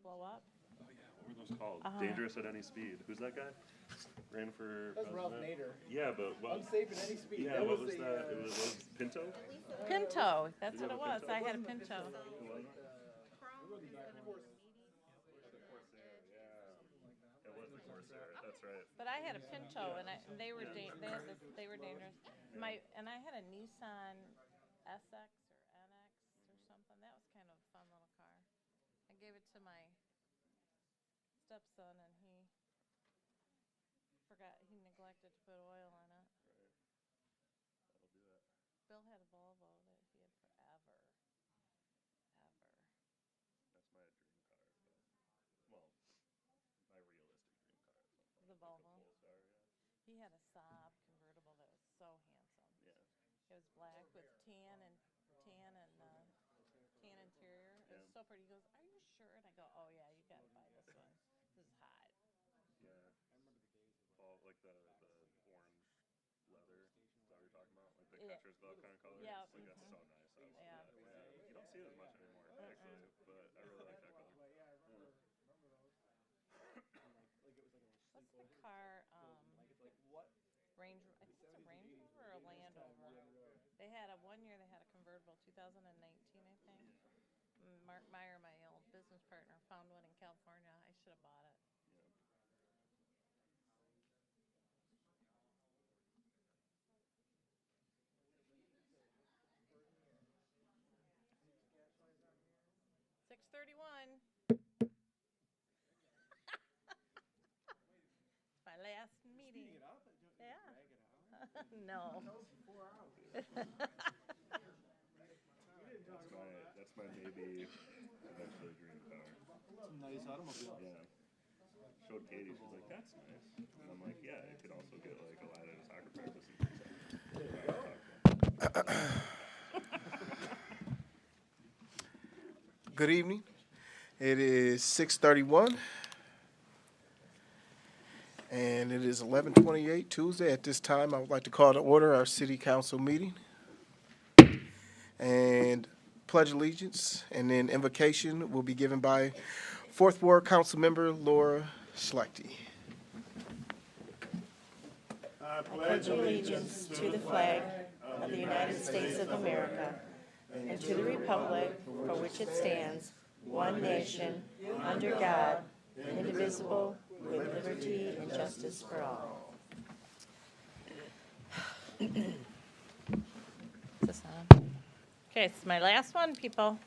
blow up. Oh yeah, what were those called? Uh-huh. Dangerous at any speed. Who's that guy? Ran for That's Ralph president? Nader. Yeah, but what? Unsafe at any speed. Yeah, That what was was the, that? It was Pinto? Pinto. That's Did you what have it a was. Pinto? I had a wasn't Pinto. Who was it? Corsair, The Corsair, yeah. It was the Corsair. That's right. But I had a Pinto, and they were Yeah. they were dangerous. And I had a Nissan SX or NX or something. That was kind of a fun little car. I gave it to my stepson, and he neglected to put oil in it. Right. That'll do it. Bill had a Volvo that he had forever. That's my dream car. Well, my realistic dream car. The Like Volvo. a Polestar, yeah. He had a Saab convertible that was so handsome. Yeah. It was black with tan interior. It was so pretty. He goes, "Are you sure?" And I go, "Oh yeah, you gotta buy this one. This is hot." Yeah. All like the orange leather. Is that what you're talking about? Like the Yeah. catcher's glove kind of color? Yeah. Like that's so nice. I love Yeah. that. Yeah. You don't see it as much anymore, actually, but I really like that color. Yeah. What's the car? Range. I think it's a Range Rover or a Land Rover. They had one year. They had a convertible, 2019, I think. Mark Meyer, my old business partner, found one in California. I should have bought it. Yeah. 6:31. My last meeting. Speeding it up? Yeah. Drag it out? No. That was 4 hours. That's my maybe eventually dream car. It's a nice automobile. Yeah. Showed Katie, she's like, that's nice. And I'm like, yeah, it could also get like a lad at a soccer practice in 3 seconds. Good evening. It is 6:31, and it is 11:28 Tuesday. At this time, I would like to call to order our city council meeting and pledge allegiance, and then invocation will be given by Fourth Ward Council Member Laura Schlechte. I pledge allegiance to the flag of the United States of America and to the republic for which it stands, one nation, under God, indivisible, with liberty and justice for all. Is this on? Okay, it's my last one, people.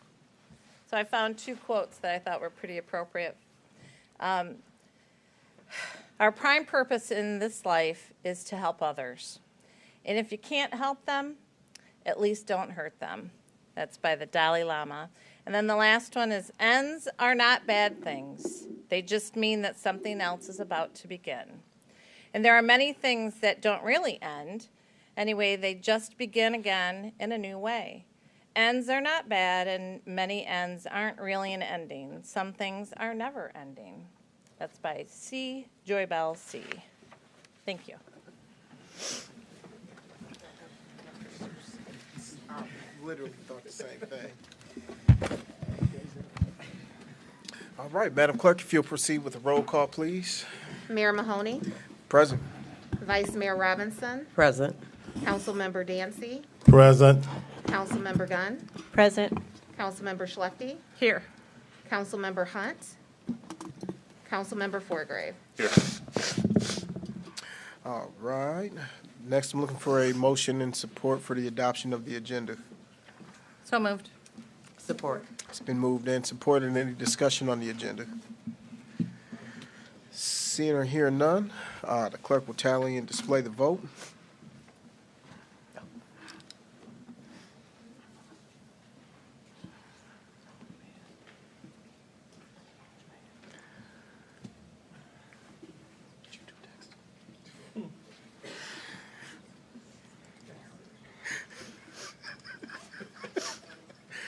So I found 2 quotes that I thought were pretty appropriate. Our prime purpose in this life is to help others. And if you can't help them, at least don't hurt them. That's by the Dalai Lama. And then the last one is, ends are not bad things. They just mean that something else is about to begin. And there are many things that don't really end. Anyway, they just begin again in a new way. Ends are not bad, and many ends aren't really an ending. Some things are never ending. That's by C. Joybell C. Thank you. I literally thought the same thing. All right, Madam Clerk, if you'll proceed with the roll call, please. Mayor Mahoney, Present. Vice Mayor Robinson, Present. Councilmember Dancy, Present. Councilmember Gunn, Present. Councilmember Schlechte, Here. Councilmember Hunt, Councilmember Forgrave. Here. All right. Next, I'm looking for a motion in support for the adoption of the agenda. So moved. Support. It's been moved and supported. Any discussion on the agenda? Seeing or hearing none, the clerk will tally and display the vote.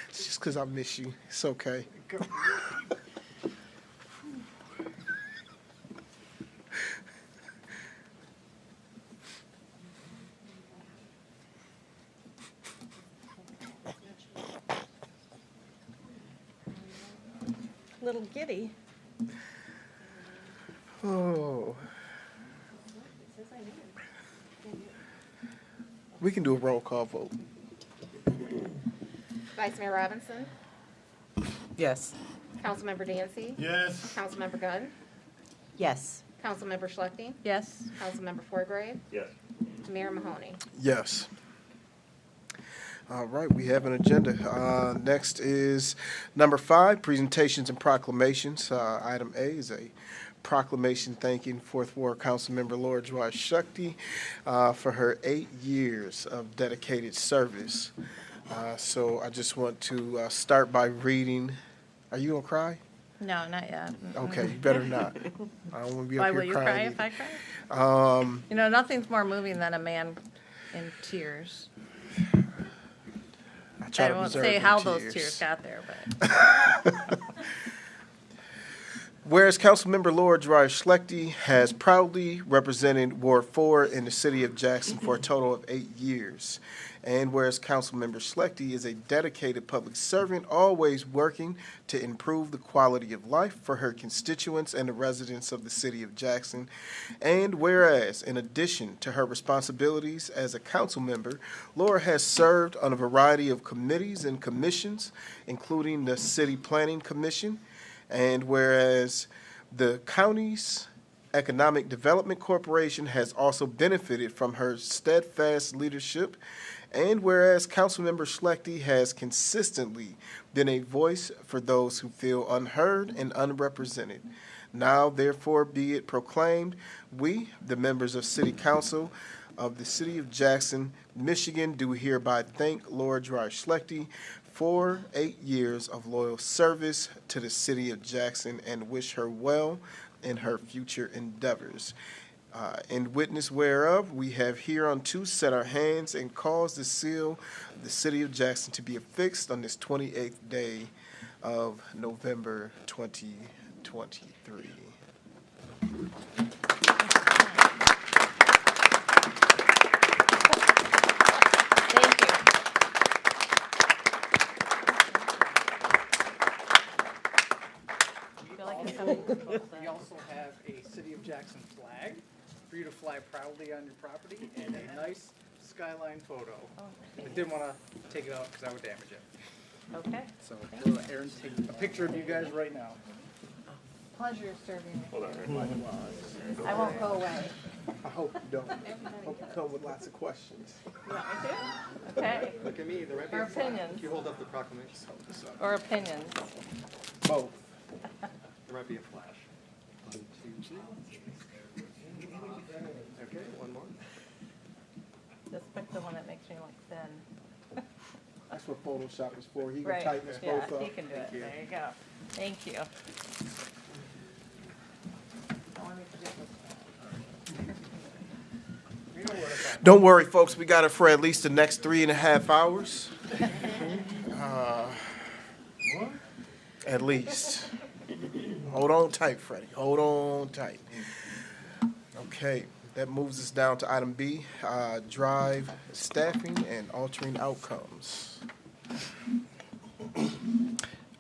It's just because I miss you. It's okay. Little giddy. Oh. We can do a roll call vote. Vice Mayor Robinson? Yes. Councilmember Dancy? Yes. Councilmember Gunn? Yes. Councilmember Schlechte? Yes. Councilmember Forgrave? Yes. Mayor Mahoney? Yes. All right, we have an agenda. Next is number 5, presentations and proclamations. Item A is a proclamation thanking Fourth Ward Councilmember Laura Joy Shakti for her 8 years of dedicated service. So I just want to start by reading. Are you gonna cry? No, not yet. Okay, you better not. I don't want to be up Why here will you crying. cry if I cry? Um, You know, nothing's more moving than a man in tears. I try I to won't reserve say them how those tears got there, but Whereas Councilmember Laura Dwyer Schlechte has proudly represented Ward 4 in the city of Jackson for a total of 8 years. And whereas Councilmember Schlechte is a dedicated public servant, always working to improve the quality of life for her constituents and the residents of the city of Jackson. And whereas, in addition to her responsibilities as a council member, Laura has served on a variety of committees and commissions, including the City Planning Commission. And whereas the county's Economic Development Corporation has also benefited from her steadfast leadership. And whereas Councilmember Schlechte has consistently been a voice for those who feel unheard and unrepresented. Now, therefore, be it proclaimed, we, the members of City Council of the City of Jackson, Michigan, do hereby thank Laura Dwyer Schlechte for 8 years of loyal service to the City of Jackson and wish her well in her future endeavors. In witness whereof, we have hereunto set our hands and caused the seal of the City of Jackson to be affixed on this 28th day of November 2023. thank you. I feel like it's something We also have a City of Jackson flag for you to fly proudly on your property and a nice skyline photo. I didn't want to take it out because I would damage it. Okay. So we'll let Aaron take a picture of you guys right now. Pleasure serving you. Hold on, Aaron. I won't go away. I hope you don't. Hope you come with lots of questions. You want me to? Okay. Look at me, there might be Or a flag. opinions. You hold up the proclamation. Or opinions. Both. There might be a flash. 1, 2, 3. Okay, one more. Just pick the one that makes me look thin. That's what Photoshop is for. He can Right, tighten us yeah, both up. he can do it. There you go. Thank you. Don't want me to do this. Don't worry, folks. We got it for at least the next 3.5 hours. At least. Hold on tight, Freddie. Hold on tight. Okay, that moves us down to item B, drive staffing and altering outcomes.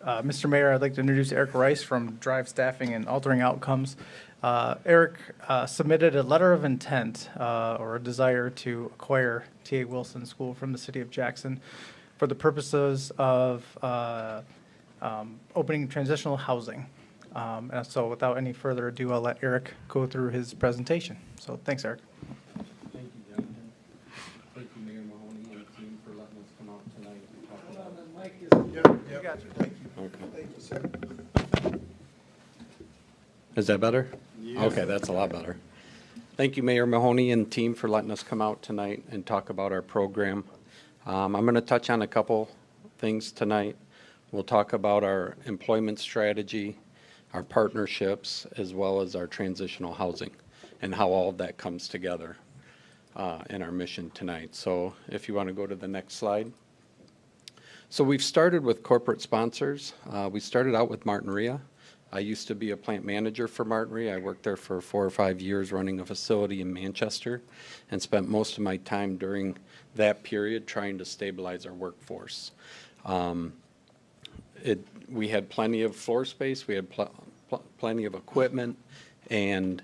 Mr. Mayor, I'd like to introduce Eric Rice from Drive Staffing and Altering Outcomes. Eric submitted a letter of intent or a desire to acquire T.A. Wilson School from the city of Jackson for the purposes of opening transitional housing. And so without any further ado, I'll let Eric go through his presentation. So thanks, Eric. Thank you, Jonathan. Thank you, Mayor Mahoney and team for letting us come out tonight and talk about it. Got you. Thank you. Okay. Thank you, sir. Is that better? Okay, that's a lot better. Thank you, Mayor Mahoney and team for letting us come out tonight and talk about our program. I'm going to touch on a couple things tonight. We'll talk about our employment strategy, our partnerships, as well as our transitional housing and how all of that comes together in our mission tonight. So if you want to go to the next slide. So we've started with corporate sponsors. We started out with Martin Ria. I used to be a plant manager for Martin Ria. I worked there for 4 or 5 years running a facility in Manchester and spent most of my time during that period trying to stabilize our workforce. We had plenty of floor space, we had plenty of equipment, And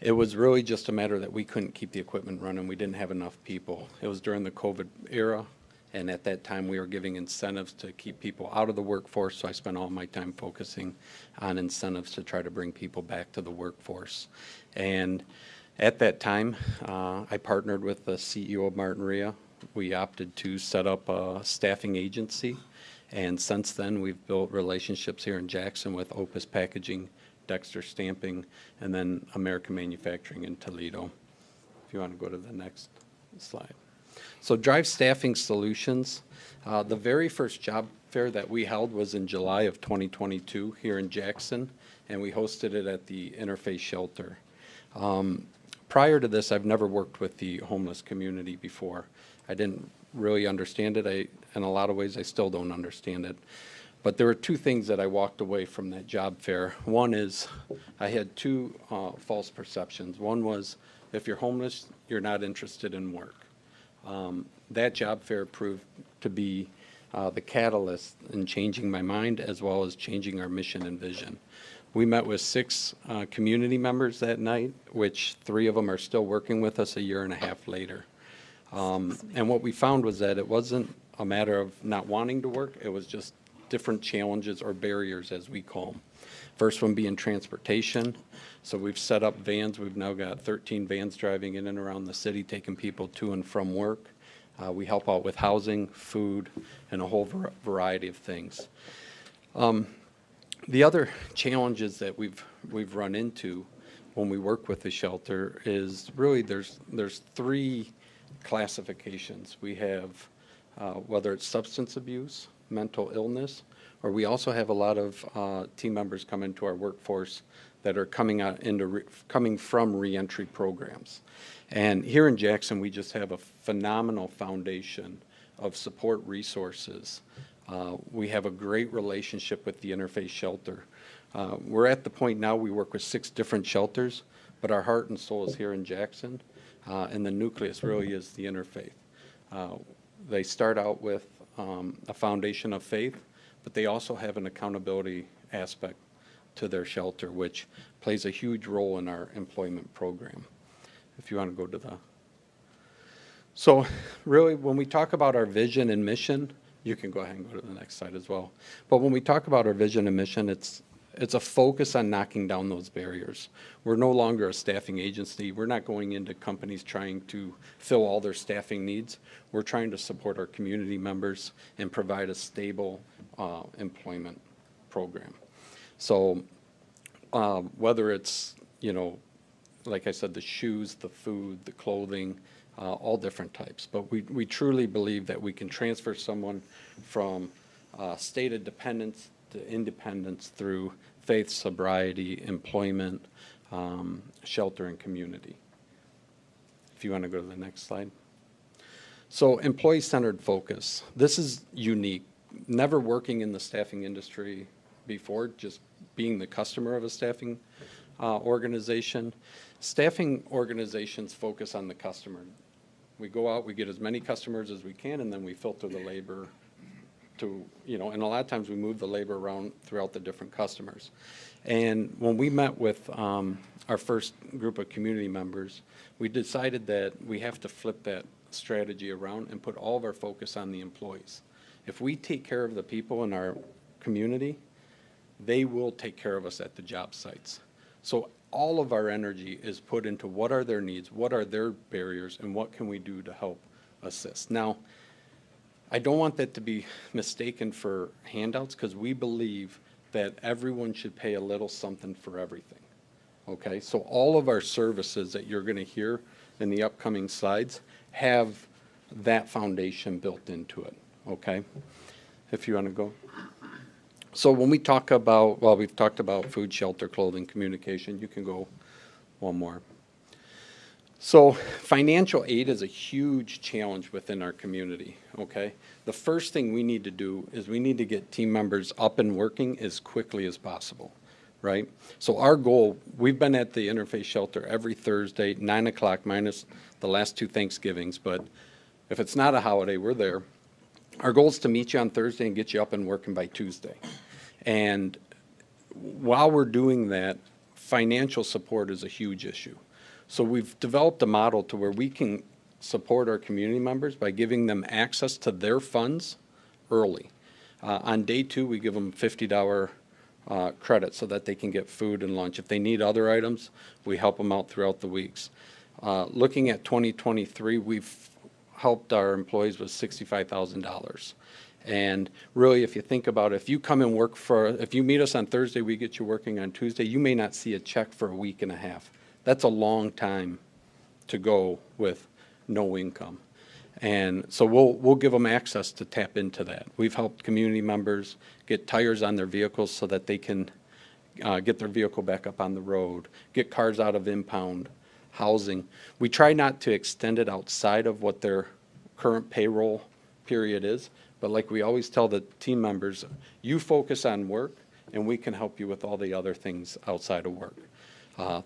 it was really just a matter that we couldn't keep the equipment running. We didn't have enough people. It was during the COVID era, and at that time we were giving incentives to keep people out of the workforce, so I spent all my time focusing on incentives to try to bring people back to the workforce. And at that time, I partnered with the CEO of Martinrea. We opted to set up a staffing agency, and since then we've built relationships here in Jackson with Opus Packaging, Dexter Stamping, and then American Manufacturing in Toledo. If you want to go to the next slide. So Drive Staffing Solutions, the very first job fair that we held was in July of 2022 here in Jackson, and we hosted it at the Interface Shelter. Prior to this, I've never worked with the homeless community before. I didn't really understand it. In a lot of ways, I still don't understand it. But there were two things that I walked away from that job fair. One is I had two false perceptions. One was if you're homeless, you're not interested in work. That job fair proved to be the catalyst in changing my mind as well as changing our mission and vision. We met with 6 community members that night, which 3 of them are still working with us a year and a half later. And what we found was that it wasn't a matter of not wanting to work, it was just different challenges or barriers, as we call them. First one being transportation. So we've set up vans. We've now got 13 vans driving in and around the city, taking people to and from work. We help out with housing, food, and a whole variety of things. The other challenges that we've run into when we work with the shelter is really there's 3 classifications. We have whether it's substance abuse, mental illness, or we also have a lot of team members come into our workforce that are coming from reentry programs. And here in Jackson, we just have a phenomenal foundation of support resources. We have a great relationship with the Interface Shelter. We're at the point now we work with 6 different shelters, but our heart and soul is here in Jackson, and the nucleus really is the Interfaith. They start out with a foundation of faith, but they also have an accountability aspect to their shelter, which plays a huge role in our employment program. If you want to go to the... So really, when we talk about our vision and mission, you can go ahead and go to the next slide as well. But when we talk about our vision and mission, it's a focus on knocking down those barriers. We're no longer a staffing agency. We're not going into companies trying to fill all their staffing needs. We're trying to support our community members and provide a stable employment program. So whether it's, like I said, the shoes, the food, the clothing, all different types. But we truly believe that we can transfer someone from state of dependence to independence through faith, sobriety, employment, shelter, and community. If you want to go to the next slide. So employee-centered focus. This is unique. Never working in the staffing industry before, just being the customer of a staffing organization. Staffing organizations focus on the customer. We go out, we get as many customers as we can, and then we filter the labor to, and a lot of times we move the labor around throughout the different customers. And when we met with our first group of community members, we decided that we have to flip that strategy around and put all of our focus on the employees. If we take care of the people in our community, they will take care of us at the job sites. So all of our energy is put into what are their needs, what are their barriers, and what can we do to help assist. Now, I don't want that to be mistaken for handouts, because we believe that everyone should pay a little something for everything. Okay, so all of our services that you're going to hear in the upcoming slides have that foundation built into it. Okay, if you want to go. So when we talk about, well, we've talked about food, shelter, clothing, communication. You can go one more. So financial aid is a huge challenge within our community, okay? The first thing we need to do is we need to get team members up and working as quickly as possible, right? So our goal, we've been at the Interface Shelter every Thursday, 9 o'clock minus the last 2 Thanksgivings, but if it's not a holiday, we're there. Our goal is to meet you on Thursday and get you up and working by Tuesday. And while we're doing that, financial support is a huge issue. So we've developed a model to where we can support our community members by giving them access to their funds early. On day 2, we give them $50 credit so that they can get food and lunch. If they need other items, we help them out throughout the weeks. Looking at 2023, we've helped our employees with $65,000. And really, if you think about it, if you come and work if you meet us on Thursday, we get you working on Tuesday, you may not see a check for a week and a half. That's a long time to go with no income. And so we'll give them access to tap into that. We've helped community members get tires on their vehicles so that they can get their vehicle back up on the road, get cars out of impound, housing. We try not to extend it outside of what their current payroll period is, but like we always tell the team members, you focus on work and we can help you with all the other things outside of work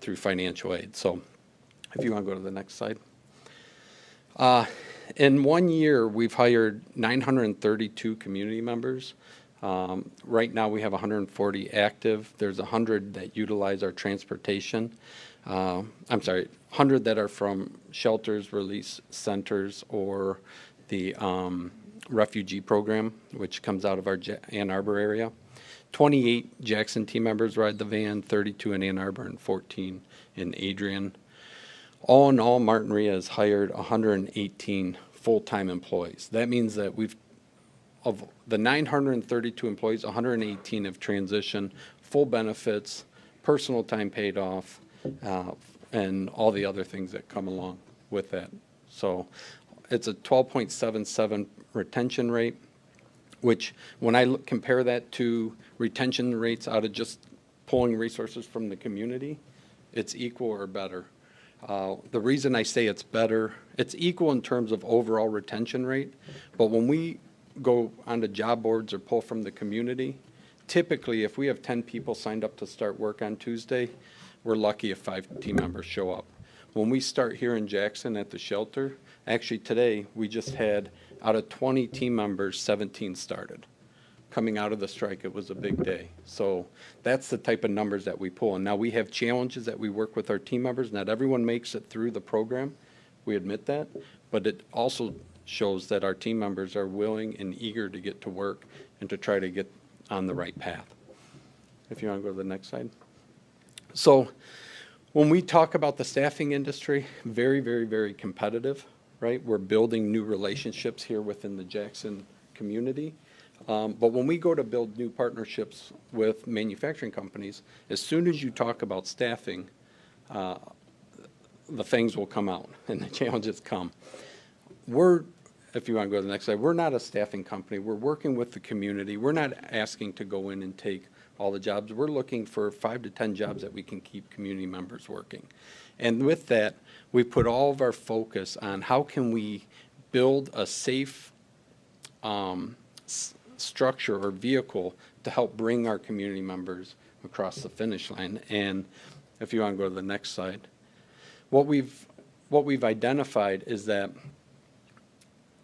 through financial aid. So if you want to go to the next slide. In 1 year, we've hired 932 community members. Right now, we have 140 active. There's 100 that utilize our transportation. 100 that are from shelters, release centers, or the refugee program, which comes out of our Ann Arbor area. 28 Jackson team members ride the van, 32 in Ann Arbor, and 14 in Adrian. All in all, Martin Ria has hired 118 full-time employees. That means that of the 932 employees, 118 have transitioned, full benefits, personal time paid off, and all the other things that come along with that. So it's a 12.77 retention rate, which when I compare that to retention rates out of just pulling resources from the community, it's equal or better. The reason I say it's better, it's equal in terms of overall retention rate, but when we go onto job boards or pull from the community, typically if we have 10 people signed up to start work on Tuesday, we're lucky if 5 team members show up. When we start here in Jackson at the shelter, actually today we just had out of 20 team members, 17 started. Coming out of the strike, it was a big day. So that's the type of numbers that we pull. And now we have challenges that we work with our team members. Not everyone makes it through the program. We admit that. But it also shows that our team members are willing and eager to get to work and to try to get on the right path. If you want to go to the next slide. So when we talk about the staffing industry, very, very, very competitive, right? We're building new relationships here within the Jackson community. But when we go to build new partnerships with manufacturing companies, as soon as you talk about staffing, the things will come out and the challenges come. If you want to go to the next slide, we're not a staffing company. We're working with the community. We're not asking to go in and take all the jobs. We're looking for 5 to 10 jobs that we can keep community members working. And with that, we put all of our focus on how can we build a safe structure or vehicle to help bring our community members across the finish line. And if you want to go to the next slide, what we've identified is that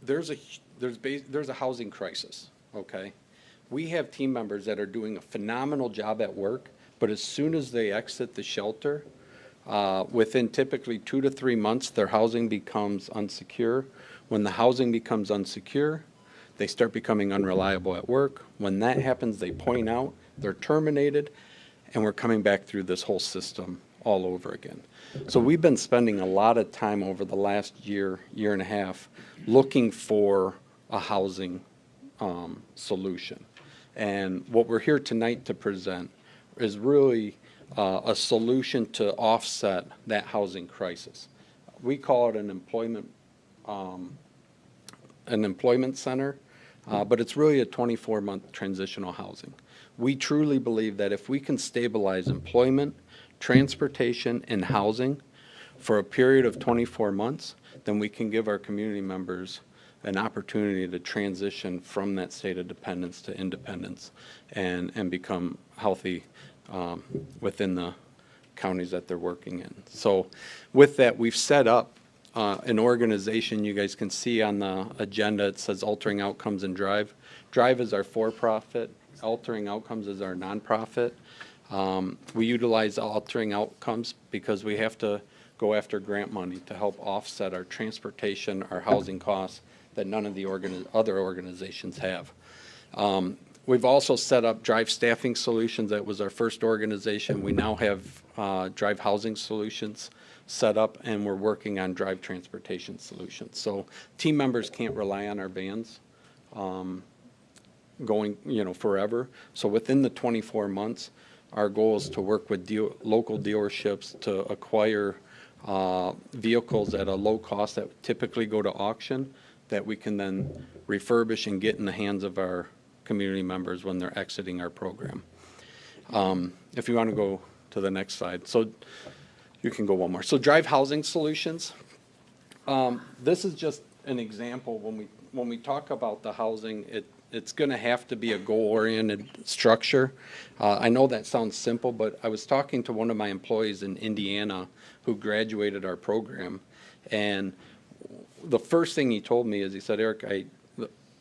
there's a housing crisis. Okay, we have team members that are doing a phenomenal job at work, but as soon as they exit the shelter, within typically 2 to 3 months, their housing becomes unsecure. When the housing becomes unsecure, they start becoming unreliable at work. When that happens, they point out, they're terminated, and we're coming back through this whole system all over again. So we've been spending a lot of time over the last year and a half looking for a housing solution. And what we're here tonight to present is really a solution to offset that housing crisis. We call it an employment center, but it's really a 24-month transitional housing. We truly believe that if we can stabilize employment, transportation, and housing for a period of 24 months, then we can give our community members an opportunity to transition from that state of dependence to independence and become healthy within the counties that they're working in. So with that, we've set up an organization. You guys can see on the agenda, it says Altering Outcomes and Drive. Drive is our for-profit, Altering Outcomes is our nonprofit. We utilize altering outcomes because we have to go after grant money to help offset our transportation, our housing costs that none of the other organizations have. We've also set up Drive Staffing Solutions. That was our first organization. We now have Drive Housing Solutions set up, and we're working on Drive Transportation Solutions. So team members can't rely on our vans going, forever. So within the 24 months, our goal is to work with local dealerships to acquire vehicles at a low cost that typically go to auction that we can then refurbish and get in the hands of our community members when they're exiting our program. If you want to go to the next slide. So you can go one more. So Drive Housing Solutions. This is just an example. When we talk about the housing, it's going to have to be a goal-oriented structure. I know that sounds simple, but I was talking to one of my employees in Indiana who graduated our program, and the first thing he told me is he said, Eric,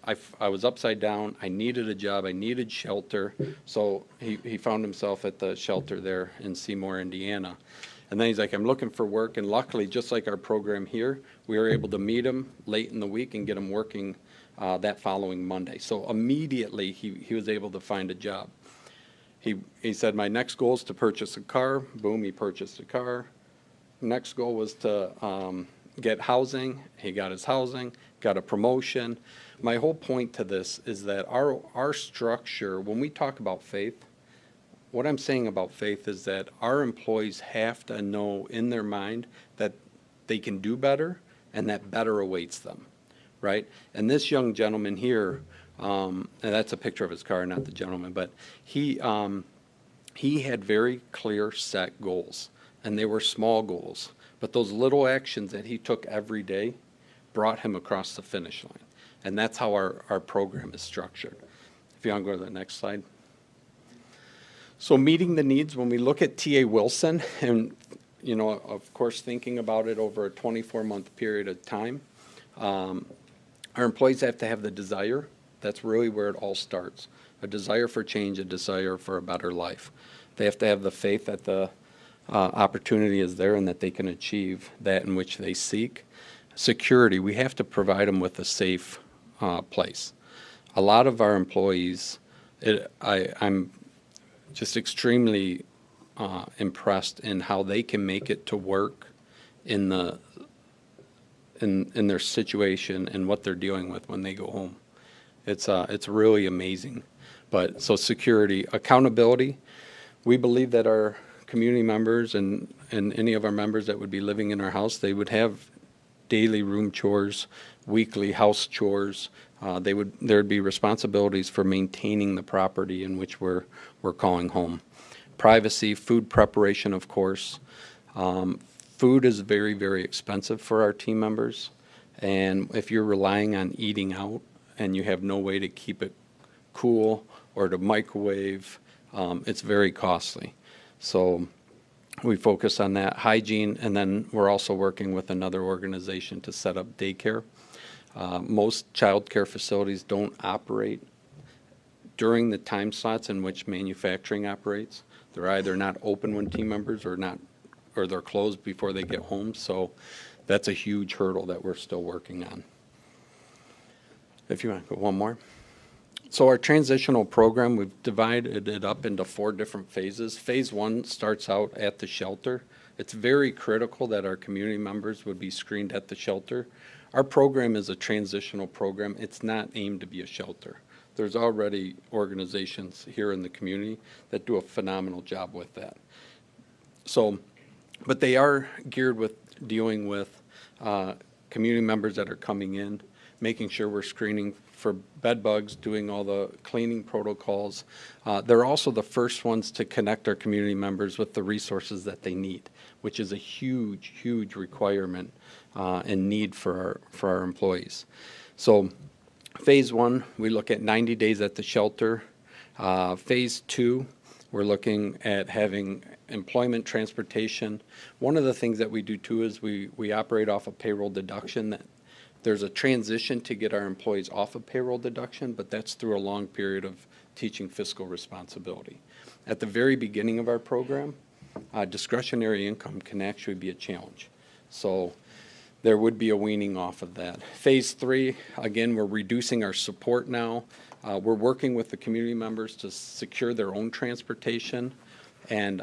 I was upside down. I needed a job. I needed shelter. So he found himself at the shelter there in Seymour, Indiana. And then he's like, I'm looking for work. And luckily, just like our program here, we were able to meet him late in the week and get him working that following Monday. So immediately, he was able to find a job. He said, my next goal is to purchase a car. Boom, he purchased a car. Next goal was to get housing. He got his housing, got a promotion. My whole point to this is that our structure, when we talk about faith, what I'm saying about faith is that our employees have to know in their mind that they can do better and that better awaits them, right? And this young gentleman here, and that's a picture of his car, not the gentleman, but he had very clear set goals, and they were small goals. But those little actions that he took every day brought him across the finish line. And that's how our program is structured. If you want to go to the next slide. So meeting the needs, when we look at TA Wilson, and of course thinking about it over a 24-month period of time, our employees have to have the desire. That's really where it all starts. A desire for change, a desire for a better life. They have to have the faith that the opportunity is there and that they can achieve that in which they seek. Security, we have to provide them with a safe place. A lot of our employees, I'm just extremely impressed in how they can make it to work in their situation and what they're dealing with when they go home. It's really amazing. But so security, accountability, we believe that our community members and any of our members that would be living in our house, they would have daily room chores, weekly house chores. There would be responsibilities for maintaining the property in which we're calling home. Privacy, food preparation, of course. Food is very, very expensive for our team members, and if you're relying on eating out and you have no way to keep it cool or to microwave, it's very costly. So we focus on that. Hygiene, and then we're also working with another organization to set up daycare. Most child care facilities don't operate during the time slots in which manufacturing operates. They're either not open when team members or they're closed before they get home. So that's a huge hurdle that we're still working on. If you want to go one more. So our transitional program, we've divided it up into 4 different phases. Phase 1 starts out at the shelter. It's very critical that our community members would be screened at the shelter. Our program is a transitional program. It's not aimed to be a shelter. There's already organizations here in the community that do a phenomenal job with that. So, but they are geared with dealing with community members that are coming in, making sure we're screening for bed bugs, doing all the cleaning protocols. They're also the first ones to connect our community members with the resources that they need, which is a huge, huge requirement and need for our employees. So phase 1, we look at 90 days at the shelter. Phase 2, we're looking at having employment, transportation. One of the things that we do too is we operate off a payroll deduction There's a transition to get our employees off of payroll deduction, but that's through a long period of teaching fiscal responsibility. At the very beginning of our program, discretionary income can actually be a challenge. So there would be a weaning off of that. Phase 3, again, we're reducing our support now. We're working with the community members to secure their own transportation and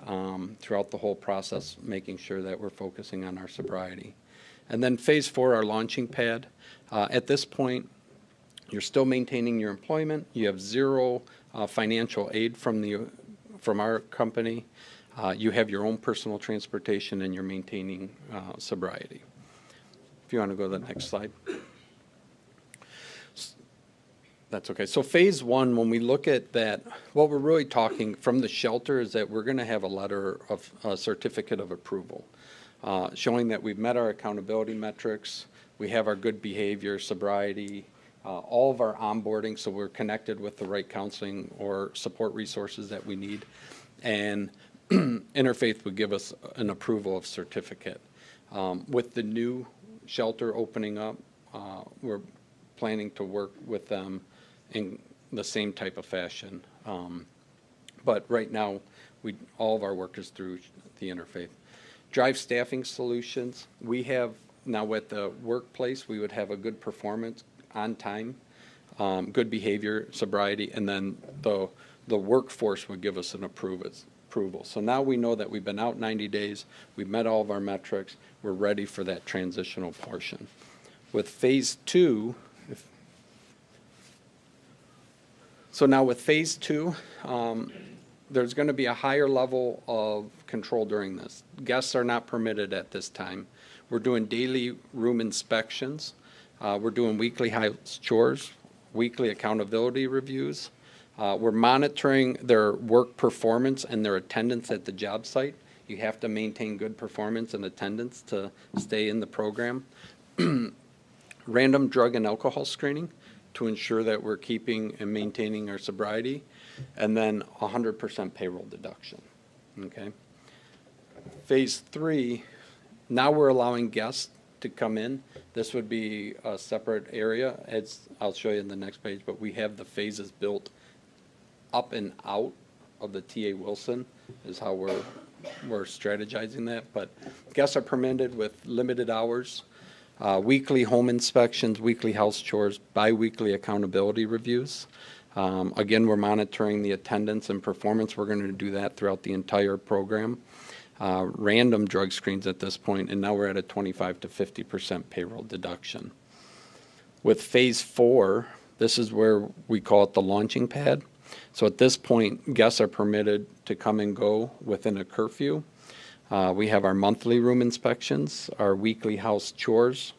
throughout the whole process, making sure that we're focusing on our sobriety. And then phase 4, our launching pad. At this point, you're still maintaining your employment. You have zero financial aid from our company. You have your own personal transportation and you're maintaining sobriety. If you want to go to the next slide. That's okay. So phase 1, when we look at that, what we're really talking from the shelter is that we're going to have a letter of a certificate of approval showing that we've met our accountability metrics, we have our good behavior, sobriety, all of our onboarding, so we're connected with the right counseling or support resources that we need, and Interfaith would give us an approval of certificate. With the new shelter opening up, we're planning to work with them in the same type of fashion. But right now, all of our work is through the Interfaith. Drive Staffing Solutions, we have now at the workplace, we would have a good performance on time, good behavior, sobriety, and then the workforce would give us an approval. So now we know that we've been out 90 days, we've met all of our metrics, we're ready for that transitional portion. With phase 2, so now with phase 2, there's going to be a higher level of control during this. Guests are not permitted at this time. We're doing daily room inspections. We're doing weekly house chores, weekly accountability reviews. We're monitoring their work performance and their attendance at the job site. You have to maintain good performance and attendance to stay in the program. Random drug and alcohol screening to ensure that we're keeping and maintaining our sobriety, and then 100% payroll deduction, okay? Phase 3, now we're allowing guests to come in. This would be a separate area, as I'll show you in the next page, but we have the phases built up and out of the TA Wilson is how we're strategizing that, but guests are permitted with limited hours, weekly home inspections, weekly house chores, bi-weekly accountability reviews. Again, we're monitoring the attendance and performance. We're going to do that throughout the entire program. Random drug screens at this point, and now we're at a 25 to 50% payroll deduction. With phase 4, this is where we call it the launching pad. So at this point, guests are permitted to come and go within a curfew. We have our monthly room inspections, our weekly house chores.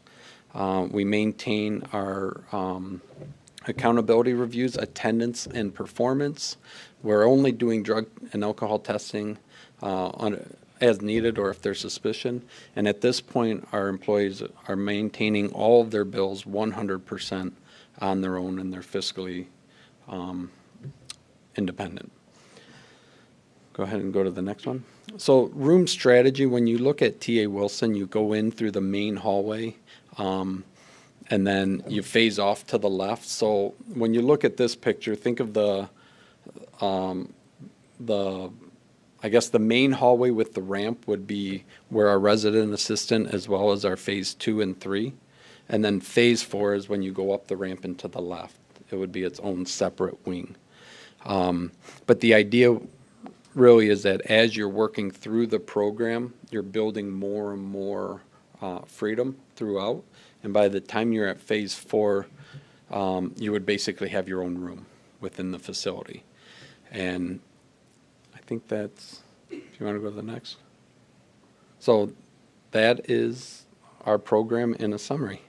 We maintain our accountability reviews, attendance and performance. We're only doing drug and alcohol testing as needed or if there's suspicion. And at this point, our employees are maintaining all of their bills 100% on their own, and they're fiscally independent. Go ahead and go to the next one. So room strategy, when you look at TA Wilson, you go in through the main hallway, and then you phase off to the left. So when you look at this picture, think of I guess the main hallway with the ramp would be where our resident assistant as well as our phase 2 and 3. And then phase 4 is when you go up the ramp and to the left. It would be its own separate wing. But the idea really is that as you're working through the program, you're building more and more freedom throughout. And by the time you're at phase 4, you would basically have your own room within the facility. And I think that's, if you want to go to the next. So that is our program in a summary.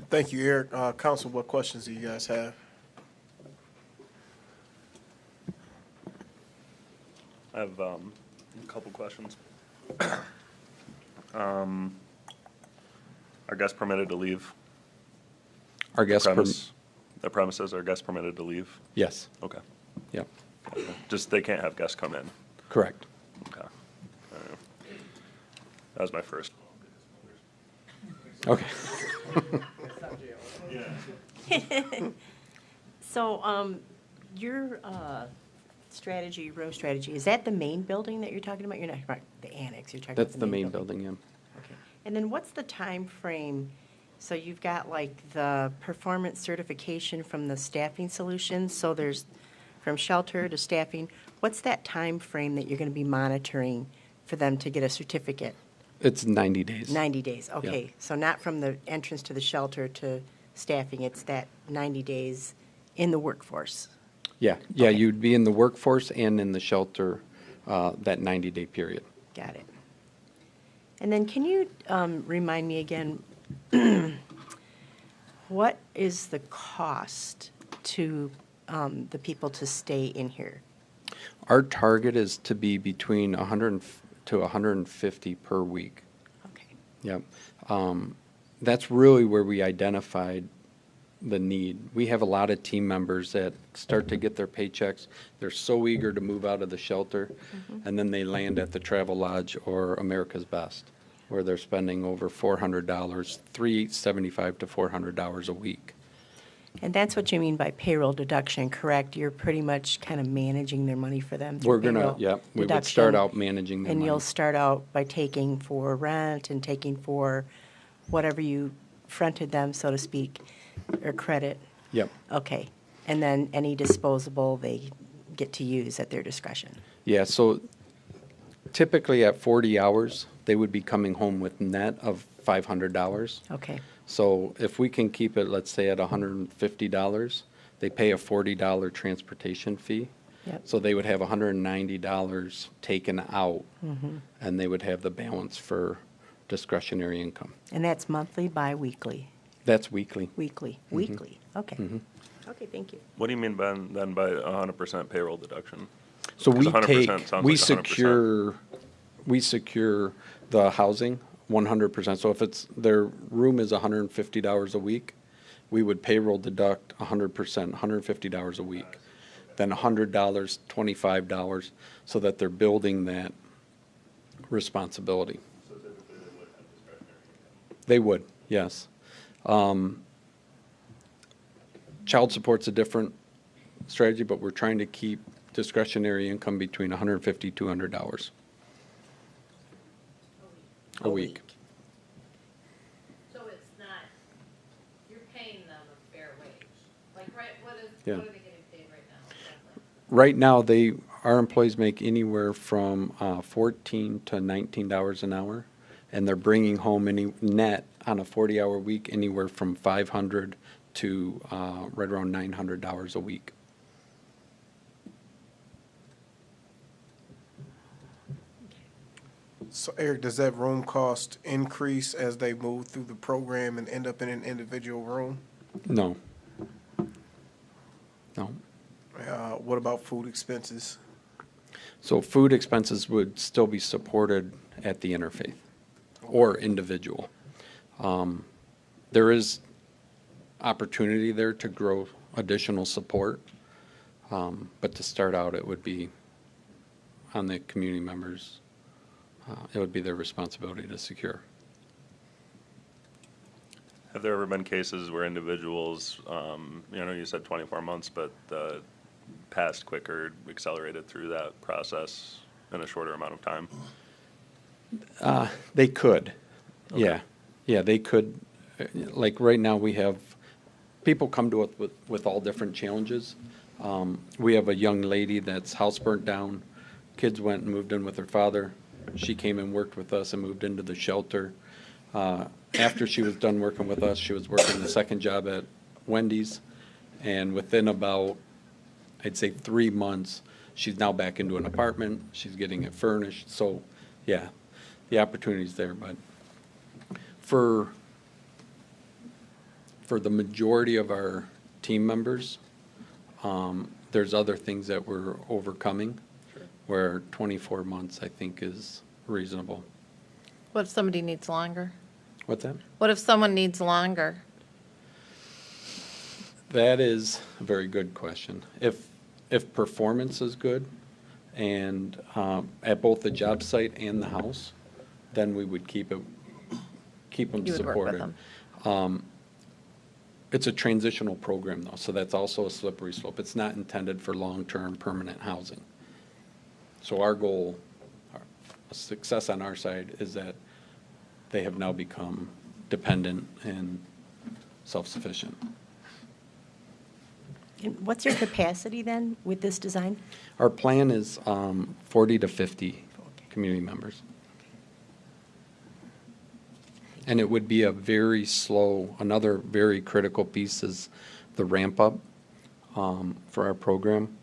Thank you, Eric. Council, what questions do you guys have? I have a couple questions. Are guests permitted to leave Our guest the premises? Are guests permitted to leave? yes, Okay. yep, Just they can't have guests come in. correct. Okay. That was my first Okay. It's not jail. So, your strategy, row strategy, is that the main building that you're talking about? You're not talking about the annex, you're talking about That's the main building, yeah. Okay. And then what's the time frame? So you've got like the performance certification from the staffing solutions, so there's from shelter to staffing. What's that time frame that you're going to be monitoring for them to get a certificate? It's 90 days. 90 days, okay. So not from the entrance to the shelter to staffing, it's that 90 days in the workforce. Yeah, yeah, Okay. you'd be in the workforce and in the shelter, that 90-day period. Got it. And then can you remind me again, what is the cost to the people to stay in here? Our target is to be between 100 to 150 per week. Okay. Yep. That's really where we identified the need. We have a lot of team members that start to get their paychecks. They're so eager to move out of the shelter, and then they land at the Travel Lodge or America's Best, where they're spending over $400, $375 to $400 a week. And that's what you mean by payroll deduction, correct? You're pretty much kind of managing their money for them through We're gonna, payroll yeah, we would start deduction. out managing their And money. you'll start out by taking for rent and taking for whatever you fronted them, so to speak, or credit. Yep. Okay. And then any disposable they get to use at their discretion. Yeah, so typically at 40 hours, they would be coming home with net of $500. Okay. So if we can keep it, let's say, at $150, they pay a $40 transportation fee. Yep. So they would have $190 taken out, Mm-hmm. and they would have the balance for discretionary income. And that's monthly, bi-weekly? That's weekly. Weekly, weekly, okay. Okay, thank you. What do you mean by, then by 100% payroll deduction? So we 'Cause 100% take, sounds we like 100%. secure the housing 100%. So if it's, their room is $150 a week, we would payroll deduct 100%, $150 a week. Then $100, $25, so that they're building that responsibility. They would, yes. Child support's a different strategy, but we're trying to keep discretionary income between $150, $200 a week. So it's not, you're paying them a fair wage. Like, right, what Yeah. are they getting paid right now? Exactly? Right now, our employees make anywhere from $14 to $19 an hour, and they're bringing home any net on a 40-hour week anywhere from $500 to right around $900 a week. So Eric, does that room cost increase as they move through the program and end up in an individual room? No. No. What about food expenses? So food expenses would still be supported at the interfaith or individual. There is opportunity there to grow additional support, but to start out, it would be on the community members. It would be their responsibility to secure. Have there ever been cases where individuals, you said 24 months, but passed quicker, accelerated through that process in a shorter amount of time? They could, yeah. Yeah, they could. Like right now, we have, people come to us with all different challenges. We have a young lady that's house burnt down. Kids went and moved in with her father. She came and worked with us and moved into the shelter. After she was done working with us, she was working the second job at Wendy's. And within about, I'd say 3 months, she's now back into an apartment. She's getting it furnished. So, yeah, the opportunity's there. But for the majority of our team members, there's other things that we're overcoming, where 24 months, I think, is reasonable. What if somebody needs longer? What's that? What if someone needs longer? That is a very good question. If performance is good, and at both the job site and the house, then we would keep keep them You would work with supported. them. It's a transitional program though, so that's also a slippery slope. It's not intended for long-term permanent housing. So our goal, a success on our side is that they have now become dependent and self-sufficient. And what's your capacity then with this design? Our plan is 40 to 50 community members. And it would be a very slow, another very critical piece is the ramp up for our program.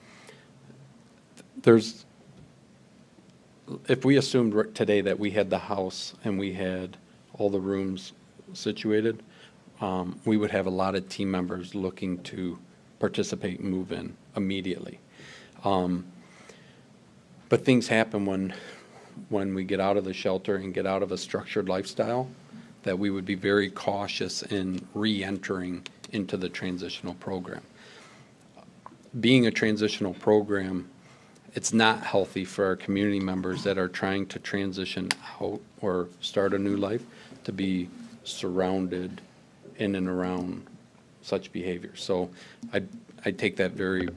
If we assumed today that we had the house and we had all the rooms situated, we would have a lot of team members looking to participate and move in immediately. But things happen when we get out of the shelter and get out of a structured lifestyle, that we would be very cautious in re-entering into the transitional program. Being a transitional program, it's not healthy for our community members that are trying to transition out or start a new life to be surrounded in and around such behavior. So I take that very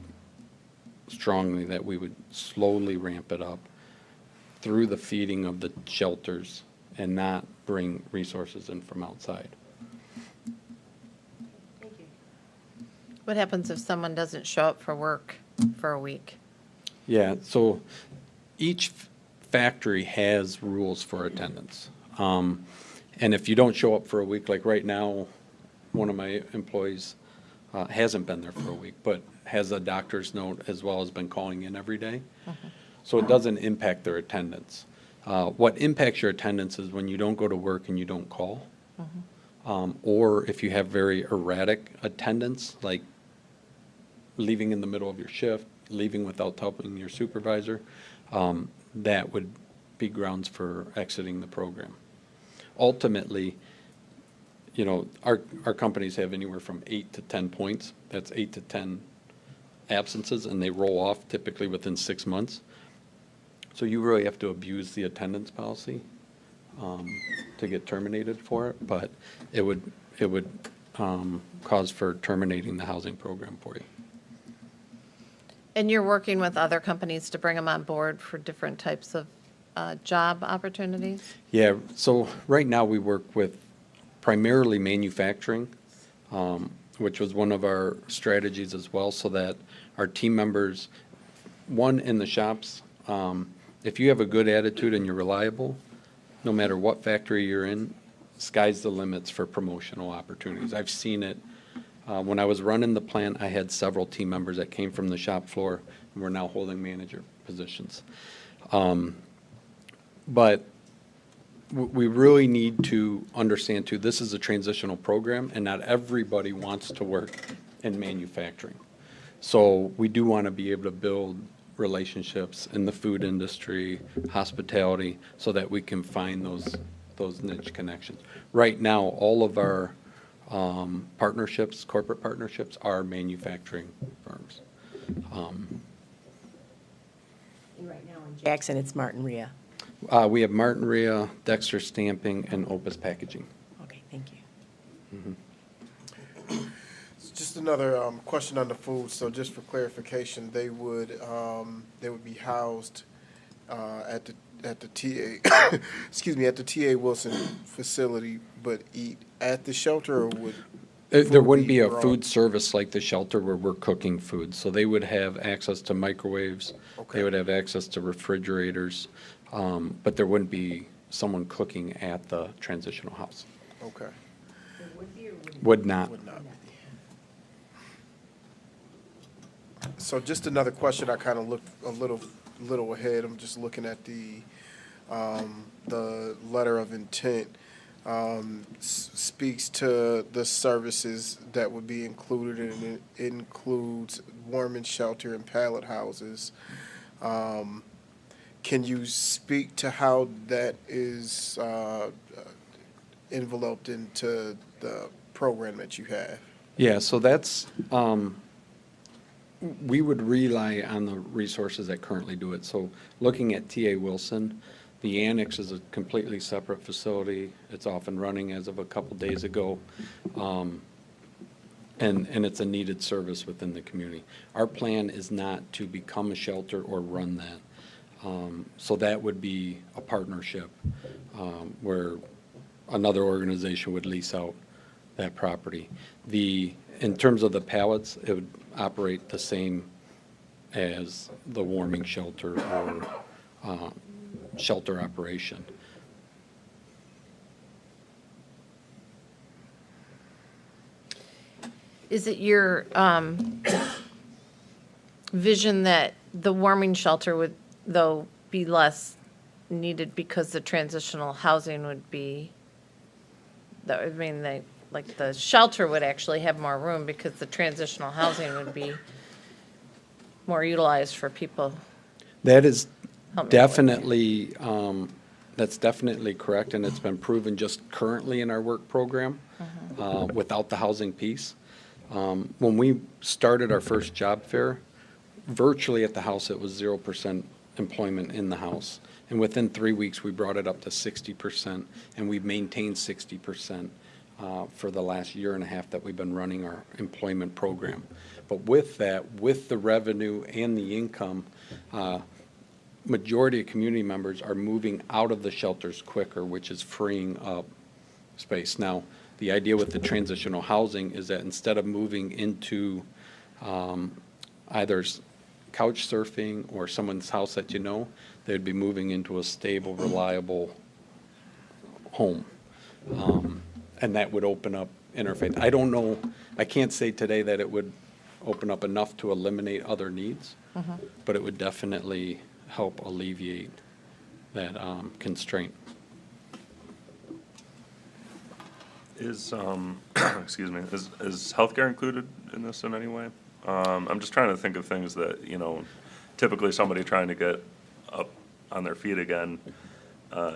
strongly, that we would slowly ramp it up through the feeding of the shelters and not bring resources in from outside. What happens if someone doesn't show up for work for a week? Yeah, so each factory has rules for attendance. And if you don't show up for a week, like right now, one of my employees hasn't been there for a week, but has a doctor's note as well as been calling in every day. So it doesn't impact their attendance. What impacts your attendance is when you don't go to work and you don't call. Or if you have very erratic attendance, like leaving in the middle of your shift, leaving without telling your supervisor, that would be grounds for exiting the program. Ultimately, you know, our companies have anywhere from 8 to 10 points. That's 8 to 10 absences, and they roll off typically within 6 months. So you really have to abuse the attendance policy to get terminated for it, but it would cause for terminating the housing program for you. And you're working with other companies to bring them on board for different types of job opportunities? Yeah, so right now we work with primarily manufacturing, which was one of our strategies as well, so that our team members, one, in the shops, if you have a good attitude and you're reliable, no matter what factory you're in, sky's the limits for promotional opportunities. I've seen it. When I was running the plant, I had several team members that came from the shop floor and were now holding manager positions. But we really need to understand too, this is a transitional program and not everybody wants to work in manufacturing. So we do want to be able to build relationships in the food industry, hospitality, so that we can find those niche connections. Right now, all of our partnerships, corporate partnerships, are manufacturing firms. Right now in Jackson, it's Martin Rhea. We have Martin Rhea, Dexter Stamping, and Opus Packaging. Okay, thank you. Just another question on the food. So just for clarification, they would be housed at the TA excuse me, at the TA Wilson facility, but eat at the shelter, or would There food wouldn't be a brought- food service like the shelter where we're cooking food. So they would have access to microwaves. Okay. They would have access to refrigerators, but there wouldn't be someone cooking at the transitional house. Okay. Would not. Would not be. So just another question. I kind of looked a little ahead. I'm just looking at the letter of intent. Speaks to the services that would be included, and it includes warming shelter and pallet houses. Can you speak to how that is enveloped into the program that you have? Yeah, so that's, we would rely on the resources that currently do it. So looking at TA Wilson, The annex is a completely separate facility. It's off and running as of a couple days ago. And it's a needed service within the community. Our plan is not to become a shelter or run that. So that would be a partnership where another organization would lease out that property. In terms of the pallets, it would operate the same as the warming shelter or shelter operation. Is it your vision that the warming shelter would, though, be less needed because the transitional housing would be, like the shelter would actually have more room because the transitional housing would be more utilized for people? That is Help me with definitely, that's definitely correct, and it's been proven just currently in our work program without the housing piece. When we started our first job fair, virtually at the house, it was 0% employment in the house. And within 3 weeks, we brought it up to 60%, and we've maintained 60% for the last year and a half that we've been running our employment program. But with that, with the revenue and the income, majority of community members are moving out of the shelters quicker, which is freeing up space. Now, the idea with the transitional housing is that instead of moving into either couch surfing or someone's house that you know, they'd be moving into a stable, reliable home. And that would open up interfaith. I don't know, I can't say today that it would open up enough to eliminate other needs, but it would definitely help alleviate that constraint. Is, excuse me, is healthcare included in this in any way? I'm just trying to think of things that, typically somebody trying to get up on their feet again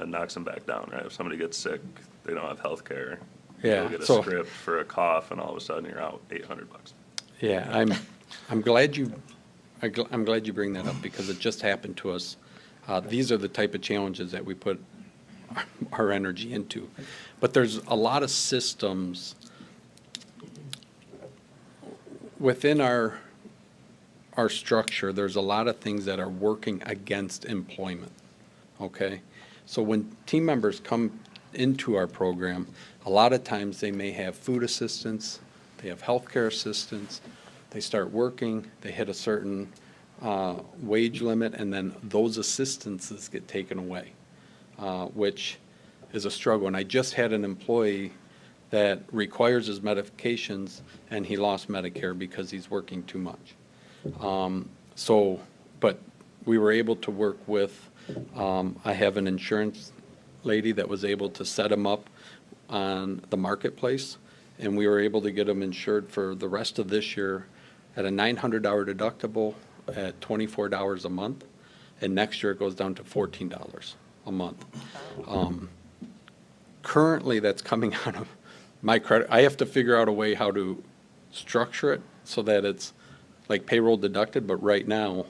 knocks them back down, right? If somebody gets sick, they don't have healthcare. Yeah, You get a so- script for a cough, and all of a sudden you're out $800. Yeah, I'm glad you bring that up because it just happened to us. These are the type of challenges that we put our energy into. But there's a lot of systems within our structure. There's a lot of things that are working against employment, okay? So when team members come into our program, a lot of times they may have food assistance, they have healthcare assistance, they start working, they hit a certain wage limit, and then those assistances get taken away, which is a struggle. And I just had an employee that requires his medications, and he lost Medicare because he's working too much. But we were able to work with, I have an insurance lady that was able to set him up on the marketplace, and we were able to get him insured for the rest of this year at a $900 deductible at $24 a month, and next year it goes down to $14 a month. Currently, that's coming out of my credit. I have to figure out a way how to structure it so that it's like payroll deducted, but right now,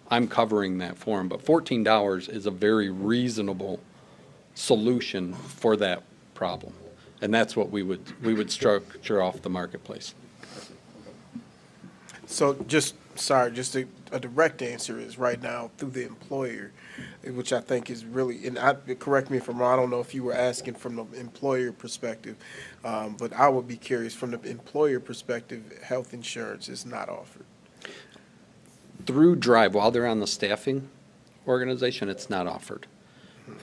I'm covering that for him. But $14 is a very reasonable solution for that problem. And that's what we would structure off the marketplace. So a direct answer is right now through the employer, which I think is really, and correct me if I'm wrong, I don't know if you were asking from the employer perspective, but I would be curious, from the employer perspective, health insurance is not offered. Through Drive, while they're on the staffing organization, it's not offered.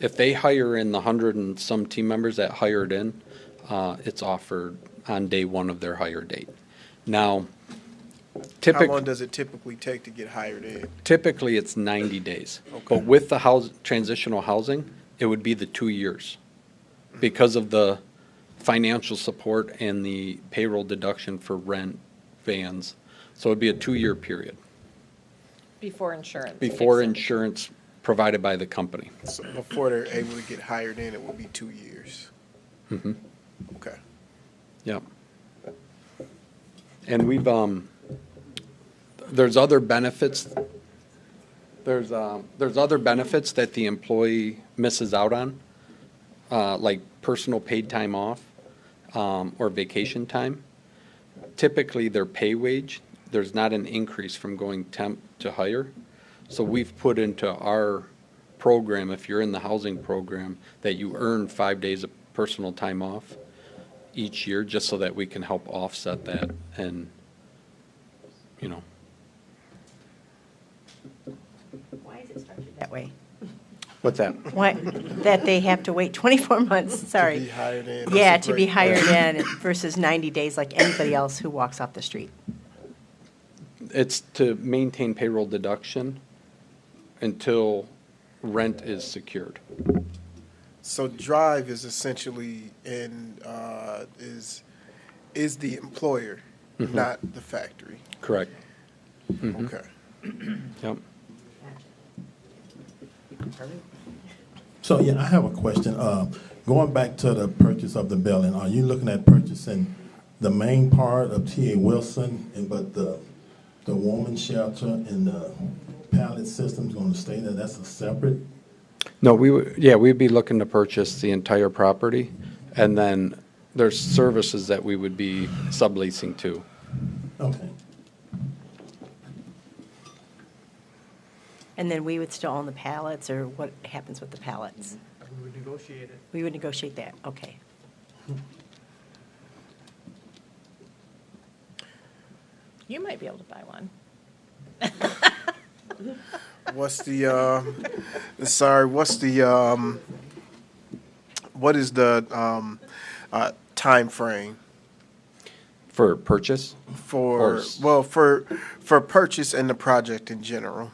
If they hire in the 100 and some team members that hired in, it's offered on day one of their hire date. Now, How long does it typically take to get hired in? typically it's 90 days. Okay. But with the transitional housing, it would be the 2 years because of the financial support and the payroll deduction for rent, vans. So it'd be a 2-year period Before insurance. before kicks in. insurance provided by the company. So before they're able to get hired in, it will be 2 years. Mhm. Okay. Yep. And we've, there's other benefits There's other benefits that the employee misses out on, like personal paid time off, or vacation time. Typically, their pay wage, there's not an increase from going temp to hire. So we've put into our program, if you're in the housing program, that you earn 5 days of personal time off each year, just so that we can help offset that and, you know. Why is it structured that way? What's that? Why, that they have to wait 24 months, To sorry. be hired in. Yeah, That's a to be great hired point. in versus 90 days like anybody else who walks off the street. It's to maintain payroll deduction until rent is secured. So Drive is essentially is the employer, not the factory. Correct. Okay. Yep. So, yeah, I have a question. Going back to the purchase of the building, are you looking at purchasing the main part of T.A. Wilson, but the woman shelter and the pallet system's going to stay there? That's a separate? No, we'd be looking to purchase the entire property, and then there's services that we would be subleasing to. Okay. And then we would still own the pallets, or what happens with the pallets? We would negotiate it. We would negotiate that, okay. You might be able to buy one. What's the sorry? What is the time frame For purchase, for Or for purchase and the project in general?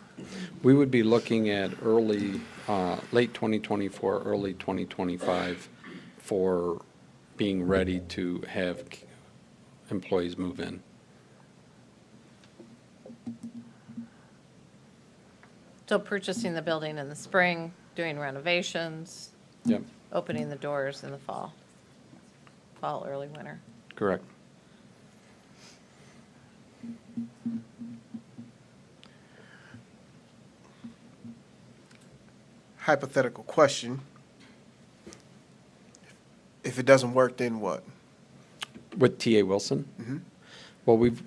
we would be looking at late 2024, early 2025 for being ready to have employees move in. So purchasing the building in the spring, doing renovations, Yep, opening the doors in the fall, early winter. correct. Hypothetical question. If it doesn't work, then what? With T.A. Wilson? Well, we've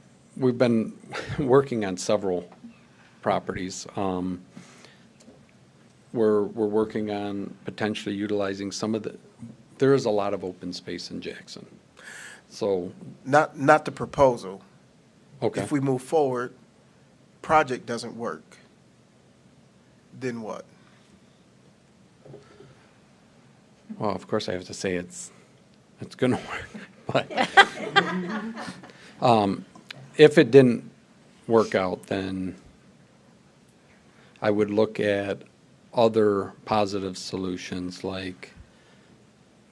been working on several properties. We're working on potentially utilizing there is a lot of open space in Jackson. So, Not the proposal. okay. If we move forward, project doesn't work, then what? Well, of course, I have to say it's gonna work, but, if it didn't work out, then I would look at other positive solutions, like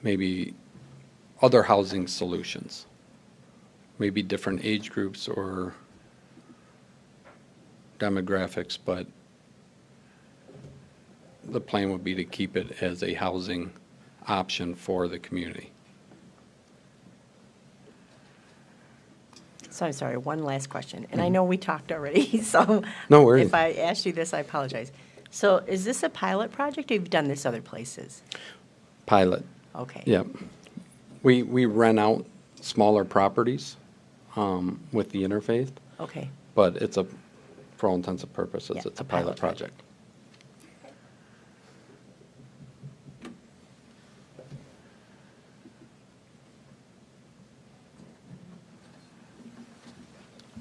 maybe other housing solutions, maybe different age groups or demographics, but the plan would be to keep it as a housing option for the community. So I'm sorry, one last question, and I know we talked already, so. No worries. If I asked you this, I apologize. So is this a pilot project, or you've done this other places? Pilot, Okay. yep. We rent out smaller properties with the interfaith, Okay. but for all intents and purposes, Yeah, it's a a pilot pilot project. project.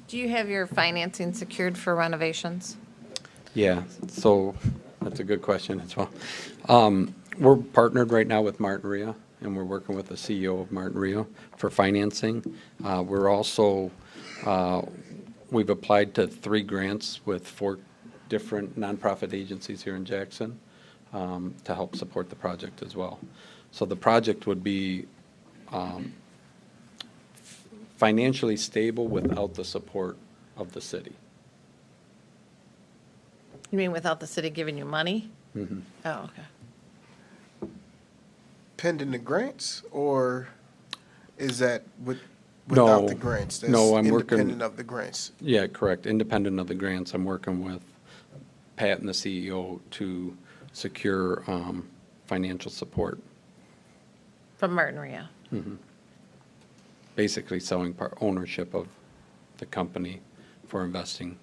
Do you have your financing secured for renovations? Yeah, so that's a good question as well. We're partnered right now with Martin Rio, and we're working with the CEO of Martin Rio for financing. We're also, we've applied to 3 grants with 4 different nonprofit agencies here in Jackson to help support the project as well. So the project would be financially stable without the support of the city. You mean without the city giving you money? Mm-hmm. Oh, okay. Pending the grants, or is that No, without the grants? no, I'm working- Independent of the grants. Yeah, correct. Independent of the grants, I'm working with Pat and the CEO to secure financial support. From Martin Ria. Basically selling ownership of the company for investing.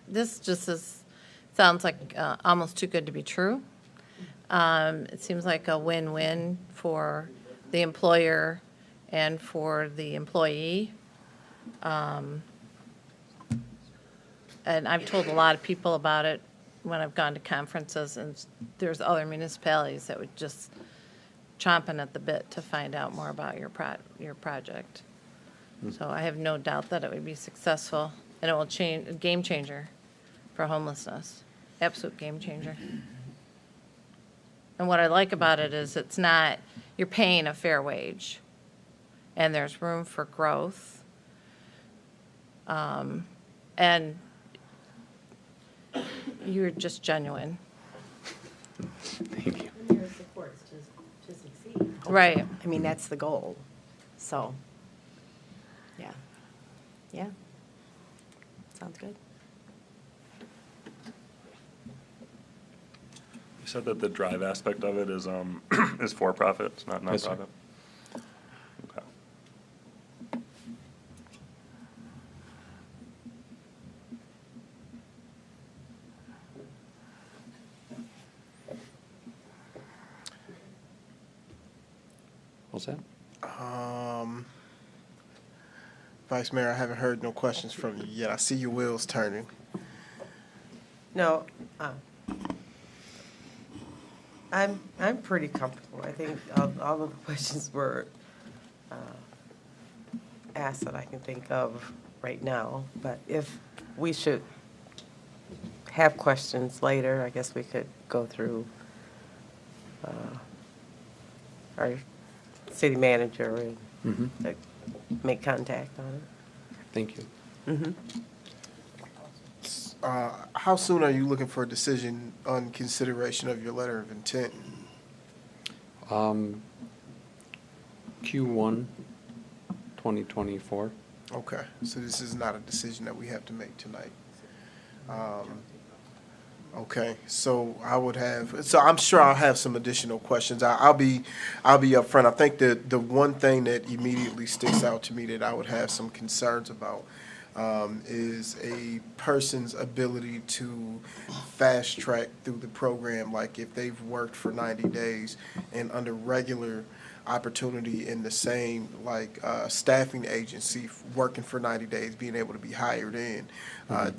This just sounds like almost too good to be true. It seems like a win-win for the employer and for the employee. And I've told a lot of people about it when I've gone to conferences, and there's other municipalities that would just chomping at the bit to find out more about your project. So I have no doubt that it would be successful, and it will change, a game changer for homelessness, absolute game changer. And what I like about it is it's not, you're paying a fair wage, and there's room for growth. And you're just genuine. Thank you. Their supports to succeed. Right. I mean, that's the goal. So, yeah. Yeah. Sounds good. You said that the drive aspect of it is is for profit, it's not Yes, sir. nonprofit? Okay. What's that? Vice Mayor, I haven't heard no questions from you yet. I see your wheels turning. No, I'm pretty comfortable. I think all of the questions were asked that I can think of right now. But if we should have questions later, I guess we could go through our city manager and make contact on it. Thank you. How soon are you looking for a decision on consideration of your letter of intent? Q1 2024. Okay, so this is not a decision that we have to make tonight. Okay, so I'm sure I'll have some additional questions. I'll be upfront. I think that the one thing that immediately sticks out to me that I would have some concerns about is a person's ability to fast track through the program, like if they've worked for 90 days and under regular opportunity in the same staffing agency working for 90 days, being able to be hired in,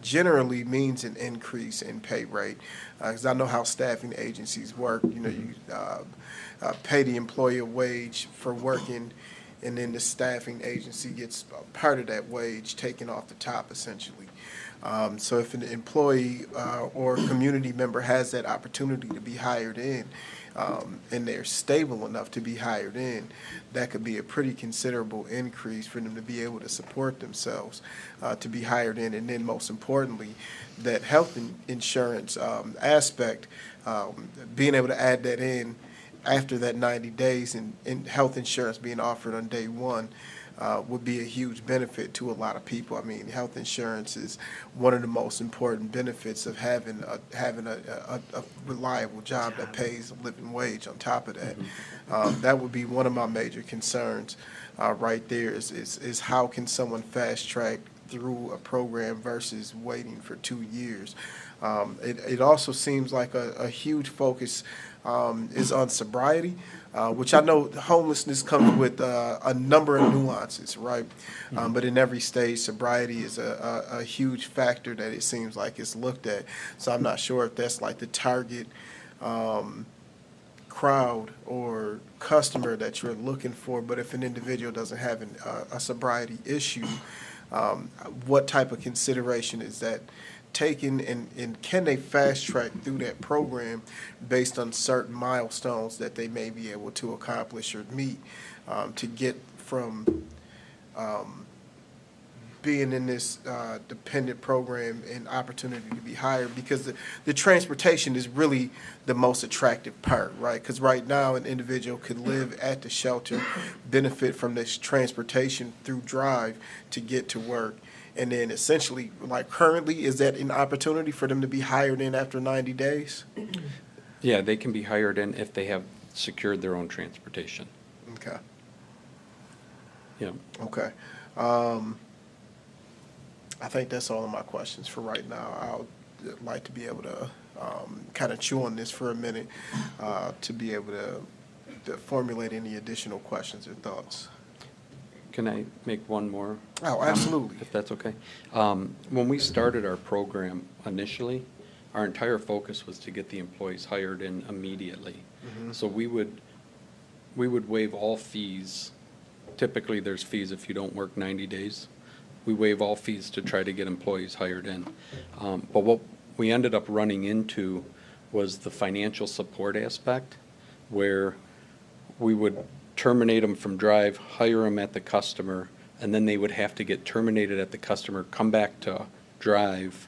generally means an increase in pay rate. Because I know how staffing agencies work. You know, you pay the employee a wage for working, and then the staffing agency gets part of that wage taken off the top, essentially. So if an employee or community member has that opportunity to be hired in, and they're stable enough to be hired in, that could be a pretty considerable increase for them to be able to support themselves, to be hired in. And then most importantly, that health insurance aspect, being able to add that in after that 90 days and health insurance being offered on day one, would be a huge benefit to a lot of people. I mean, health insurance is one of the most important benefits of having a reliable job that pays a living wage on top of that. That would be one of my major concerns right there is how can someone fast track through a program versus waiting for 2 years. It also seems like a huge focus is on sobriety, which I know homelessness comes with a number of nuances, right? But in every stage, sobriety is a huge factor that it seems like it's looked at. So I'm not sure if that's like the target crowd or customer that you're looking for, but if an individual doesn't have a sobriety issue, what type of consideration is that taken, and can they fast track through that program based on certain milestones that they may be able to accomplish or meet to get from being in this dependent program and opportunity to be hired, because the transportation is really the most attractive part, right? Because right now, an individual could live at the shelter, benefit from this transportation through Drive to get to work, and then essentially, like currently, is that an opportunity for them to be hired in after 90 days? Yeah, they can be hired in if they have secured their own transportation. Okay. Yeah. Okay. I think that's all of my questions for right now. I'd like to be able to kind of chew on this for a minute to be able to formulate any additional questions or thoughts. Can I make one more? Oh, absolutely. If that's okay. When we started our program initially, our entire focus was to get the employees hired in immediately. So we would waive all fees. Typically, there's fees if you don't work 90 days. We waive all fees to try to get employees hired in. But what we ended up running into was the financial support aspect, where we would terminate them from Drive, hire them at the customer, and then they would have to get terminated at the customer, come back to Drive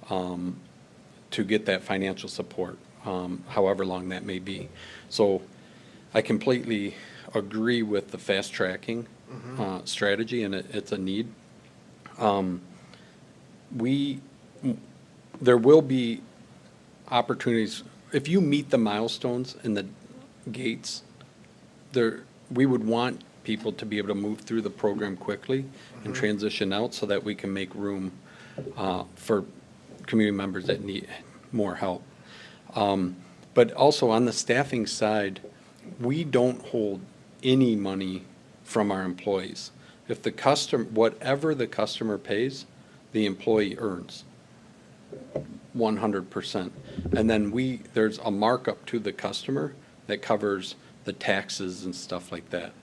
to get that financial support, however long that may be. So I completely agree with the fast tracking strategy, and it's a need. There will be opportunities, if you meet the milestones and the gates, we would want people to be able to move through the program quickly and transition out so that we can make room for community members that need more help. But also on the staffing side, we don't hold any money from our employees. If the whatever the customer pays, the employee earns 100%. And then there's a markup to the customer that covers the taxes and stuff like that.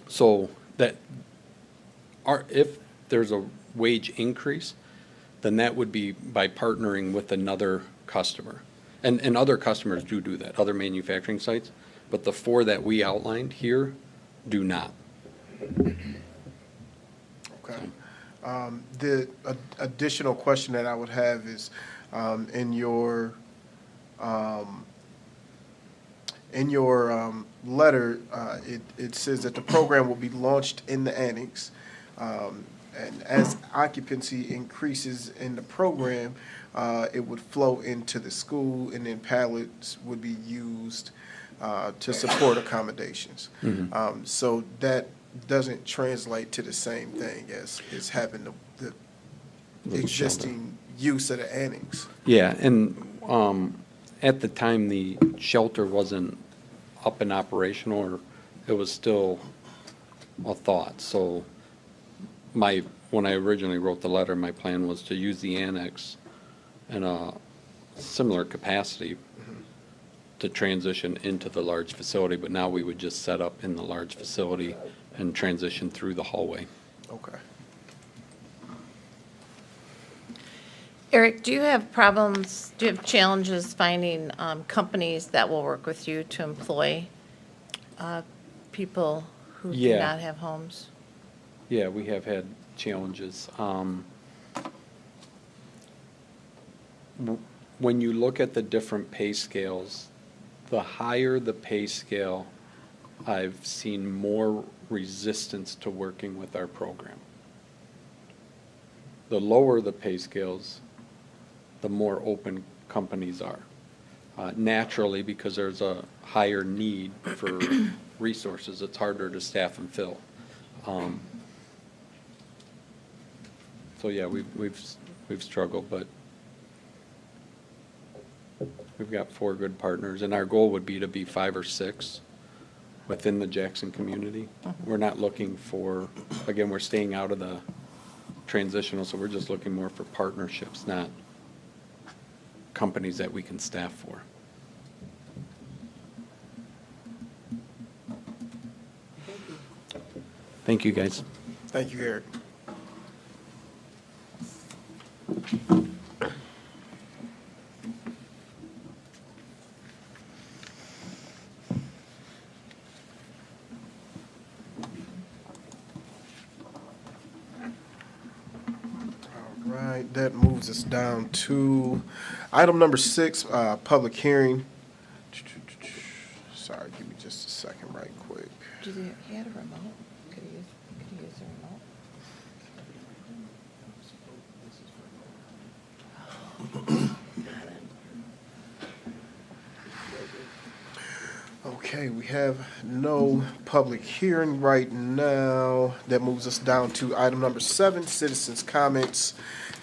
So that if there's a wage increase, then that would be by partnering with another customer. And other customers do that, other manufacturing sites, but the 4 that we outlined here do not. Okay. The additional question that I would have is, in your letter, it says that the program will be launched in the annex. And as occupancy increases in the program, it would flow into the school, and then pallets would be used to support accommodations. So that doesn't translate to the same thing as having the existing use of the annex. Yeah, and at the time, the shelter wasn't up and operational, or it was still a thought. So when I originally wrote the letter, my plan was to use the annex in a similar capacity to transition into the large facility, but now we would just set up in the large facility and transition through the hallway. Okay. Eric, do you have challenges finding companies that will work with you to employ people who do Yeah. not have homes? Yeah, we have had challenges. When you look at the different pay scales, the higher the pay scale, I've seen more resistance to working with our program. The lower the pay scales, the more open companies are. Naturally, because there's a higher need for resources, it's harder to staff and fill. So yeah, we've struggled, but we've got 4 good partners, and our goal would be to be 5 or 6 within the Jackson community. We're not looking for, again, we're staying out of the transitional, so we're just looking more for partnerships, not companies that we can staff for. Thank you, guys. Thank you, Eric. that moves us down to item number 6, public hearing. Sorry, give me just a second right quick. Did he had a remote? Could he use the remote? Okay, we have no public hearing right now. That moves us down to item number 7, citizens' comments.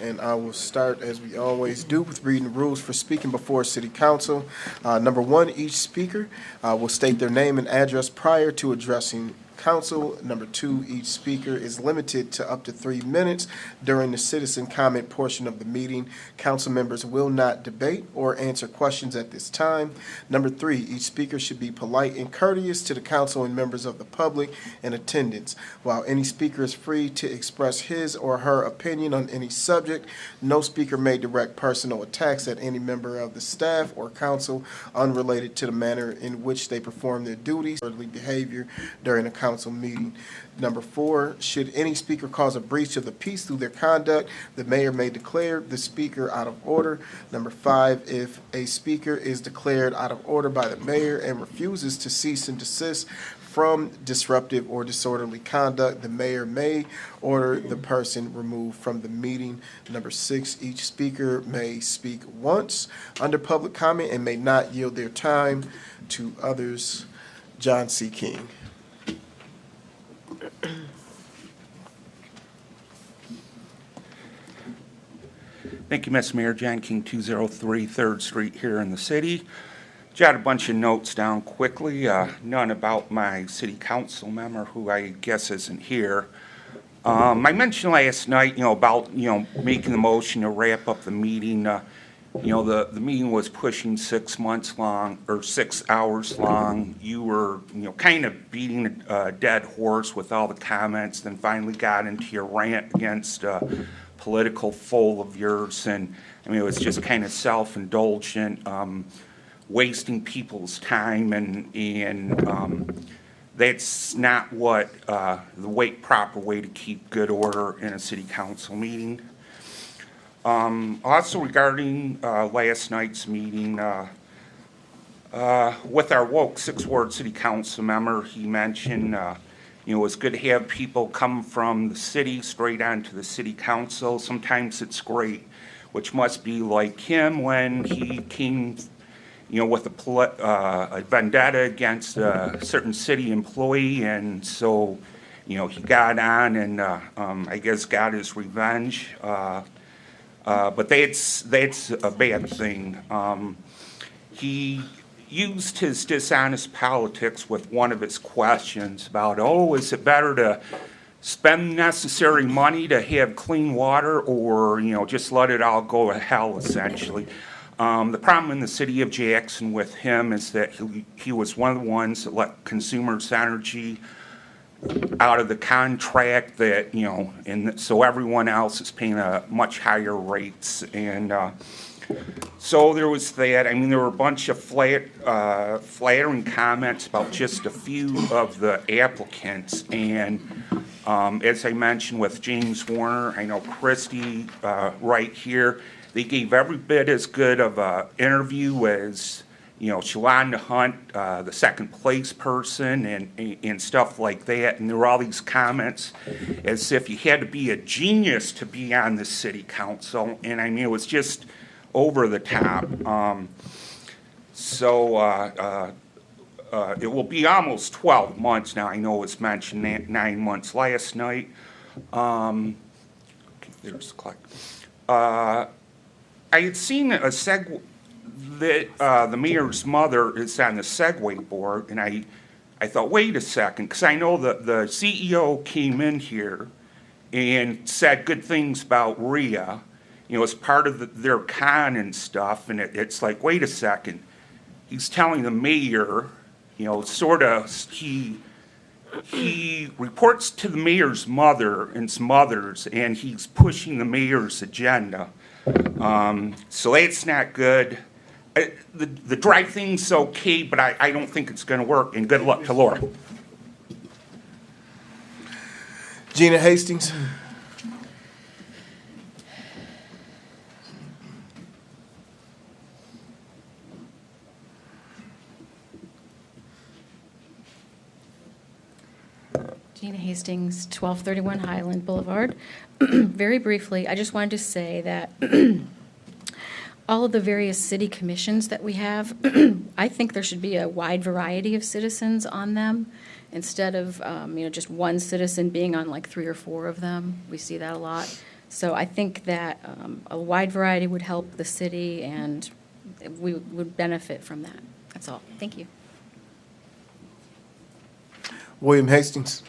And I will start, as we always do, with reading the rules for speaking before City Council. Number 1, each speaker will state their name and address prior to addressing council. Number 2, each speaker is limited to up to 3 minutes during the citizen comment portion of the meeting. Council members will not debate or answer questions at this time. Number 3, each speaker should be polite and courteous to the council and members of the public in attendance. While any speaker is free to express his or her opinion on any subject, no speaker may direct personal attacks at any member of the staff or council unrelated to the manner in which they perform their duties or behavior during a council meeting. Number 4, should any speaker cause a breach of the peace through their conduct, the mayor may declare the speaker out of order. Number 5, if a speaker is declared out of order by the mayor and refuses to cease and desist from disruptive or disorderly conduct, the mayor may order the person removed from the meeting. Number 6, each speaker may speak once under public comment and may not yield their time to others. John C. King. Thank you, Mr. Mayor. John King, 203 3rd Street here in the city. Jot a bunch of notes down quickly, none about my city council member who I guess isn't here. I mentioned last night, about, making the motion to wrap up the meeting. The meeting was pushing 6 months long, or 6 hours long. You were, kind of beating a dead horse with all the comments, then finally got into your rant against political foe of yours. And, it was just kind of self-indulgent, wasting people's time, and that's not what the proper way to keep good order in a city council meeting. Also regarding last night's meeting, with our woke 6th Ward City Council member, he mentioned, it's good to have people come from the city straight onto the city council. Sometimes it's great, which must be like him when he came, with a vendetta against a certain city employee, and so, he got on and I guess got his revenge. But that's a bad thing. He used his dishonest politics with one of his questions about, is it better to spend necessary money to have clean water, or, just let it all go to hell, essentially. The problem in the city of Jackson with him is that he was one of the ones that let Consumers Energy out of the contract, that, and so everyone else is paying a much higher rates. And so there was that. There were a bunch of flattering comments about just a few of the applicants. And as I mentioned with James Warner, I know Christie right here, they gave every bit as good of an interview as, Shalonda Hunt, the second place person, and stuff like that. And there were all these comments as if you had to be a genius to be on the city council. And it was just over the top. It will be almost 12 months now. I know it was mentioned 9 months last night. There's the clock. I had seen a that the mayor's mother is on the Segway board, and I thought, wait a second, because I know that the CEO came in here and said good things about RIA, as part of their con and stuff, and it's like, wait a second, he's telling the mayor, he reports to the mayor's mother and some others, and he's pushing the mayor's agenda. So that's not good. The dry thing's okay, but I don't think it's going to work, and good luck to Laura. Gina Hastings. Gina Hastings, 1231 Highland Boulevard. Very briefly, I just wanted to say that all of the various city commissions that we have, I think there should be a wide variety of citizens on them instead of, just one citizen being on like 3 or 4 of them. We see that a lot. So I think that a wide variety would help the city, and we would benefit from that. That's all. Thank you. William Hastings.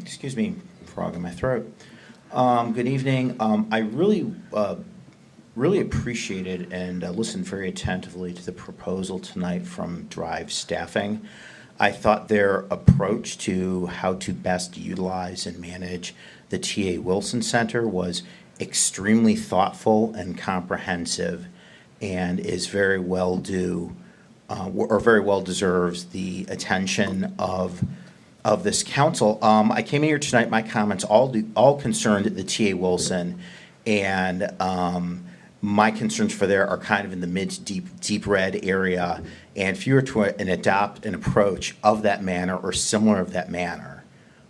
Excuse me, frog in my throat. Good evening. I really appreciated and listened very attentively to the proposal tonight from Drive Staffing. I thought their approach to how to best utilize and manage the T.A. Wilson Center was extremely thoughtful and comprehensive, and is very well due, or very well deserves the attention of this council. I came in here tonight, my comments all concerned the T.A. Wilson, and my concerns for there are kind of in the mid to deep red area. And if you were to adopt an approach of that manner or similar of that manner,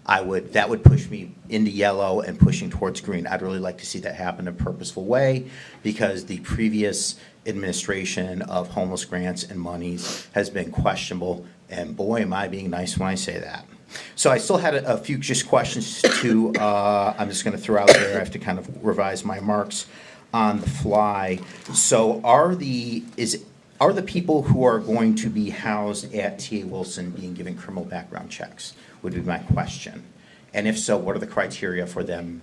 that would push me into yellow and pushing towards green. I'd really like to see that happen in a purposeful way, because the previous administration of homeless grants and monies has been questionable, and boy, am I being nice when I say that. So I still had a few just questions to, I'm just going to throw out there. I have to kind of revise my marks on the fly. So are the people who are going to be housed at T.A. Wilson being given criminal background checks, would be my question. And if so, what are the criteria for them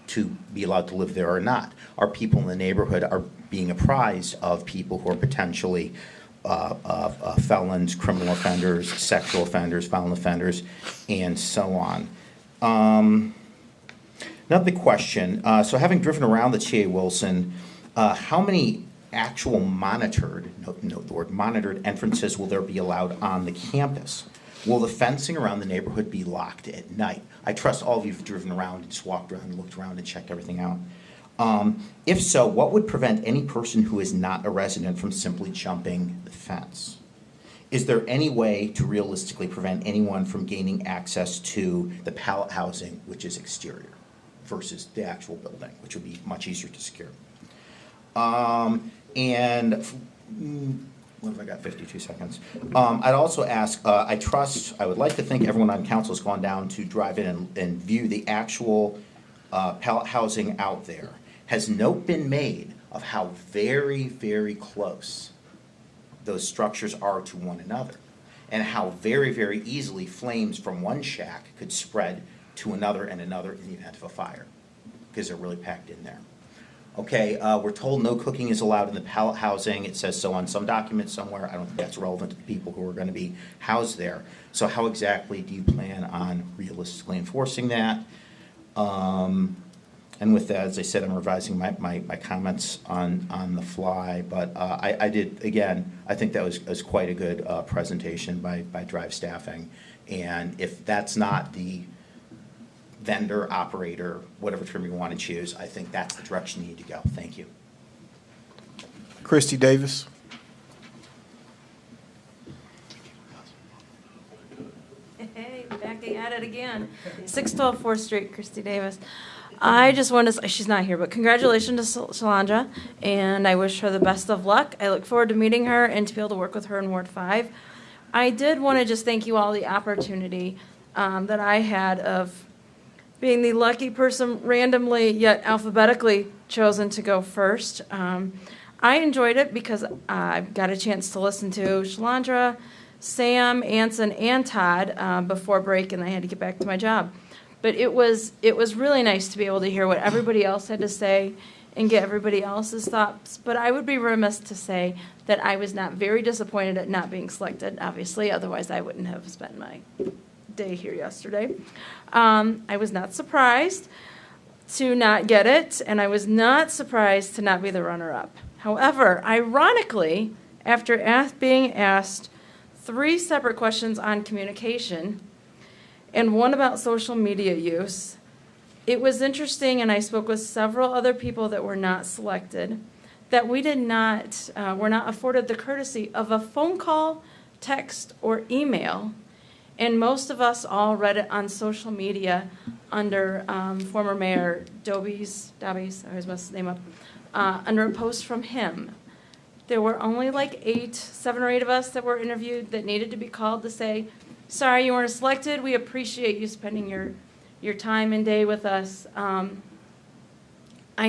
to be allowed to live there or not? Are people in the neighborhood are being apprised of people who are potentially felons, criminal offenders, sexual offenders, violent offenders, and so on? Another question, so having driven around the T.A. Wilson, how many actual monitored, note the word monitored, entrances will there be allowed on the campus? Will the fencing around the neighborhood be locked at night? I trust all of you have driven around and just walked around and looked around and checked everything out. If so, what would prevent any person who is not a resident from simply jumping the fence? Is there any way to realistically prevent anyone from gaining access to the pallet housing, which is exterior, versus the actual building, which would be much easier to secure? What have I got, 52 seconds? I'd also ask, I would like to think everyone on council has gone down to drive in and view the actual pallet housing out there. Has note been made of how very, very close those structures are to one another, and how very, very easily flames from one shack could spread to another and another in the event of a fire, because they're really packed in there. Okay, we're told no cooking is allowed in the pallet housing. It says so on some document somewhere. I don't think that's relevant to the people who are going to be housed there. So how exactly do you plan on realistically enforcing that? And with that, as I said, I'm revising my comments on the fly. But I did, again, I think that was quite a good presentation by Drive Staffing. And if that's not the vendor, operator, whatever term you want to choose, I think that's the direction you need to go. Thank you. Christy Davis. Hey, back at it again. 612 4th Street, Christy Davis. I just want to say, she's not here, but congratulations to Shalandra, and I wish her the best of luck. I look forward to meeting her and to be able to work with her in Ward 5. I did want to just thank you all the opportunity that I had of being the lucky person randomly yet alphabetically chosen to go first. I enjoyed it because I got a chance to listen to Shalandra, Sam, Anson, and Todd before break, and I had to get back to my job. But it was really nice to be able to hear what everybody else had to say and get everybody else's thoughts. But I would be remiss to say that I was not very disappointed at not being selected, obviously. Otherwise, I wouldn't have spent my day here yesterday. I was not surprised to not get it, and I was not surprised to not be the runner-up. However, ironically, after being asked 3 separate questions on communication and one about social media use. It was interesting, and I spoke with several other people that were not selected, that we were not afforded the courtesy of a phone call, text, or email. And most of us all read it on social media under former Mayor Dobies, I always mess his name up, under a post from him. There were only like 7 or 8 of us that were interviewed that needed to be called to say, sorry you weren't selected, we appreciate you spending your time and day with us. I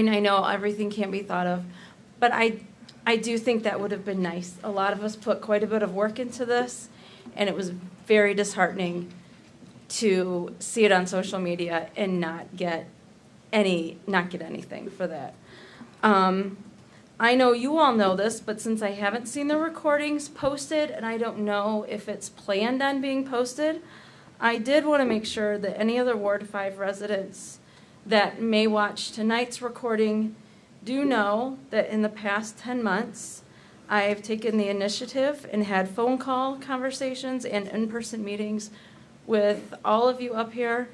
know everything can't be thought of, but I do think that would have been nice. A lot of us put quite a bit of work into this, and it was very disheartening to see it on social media and not get anything for that. I know you all know this, but since I haven't seen the recordings posted, and I don't know if it's planned on being posted, I did want to make sure that any other Ward 5 residents that may watch tonight's recording do know that in the past 10 months, I've taken the initiative and had phone call conversations and in-person meetings with all of you up here,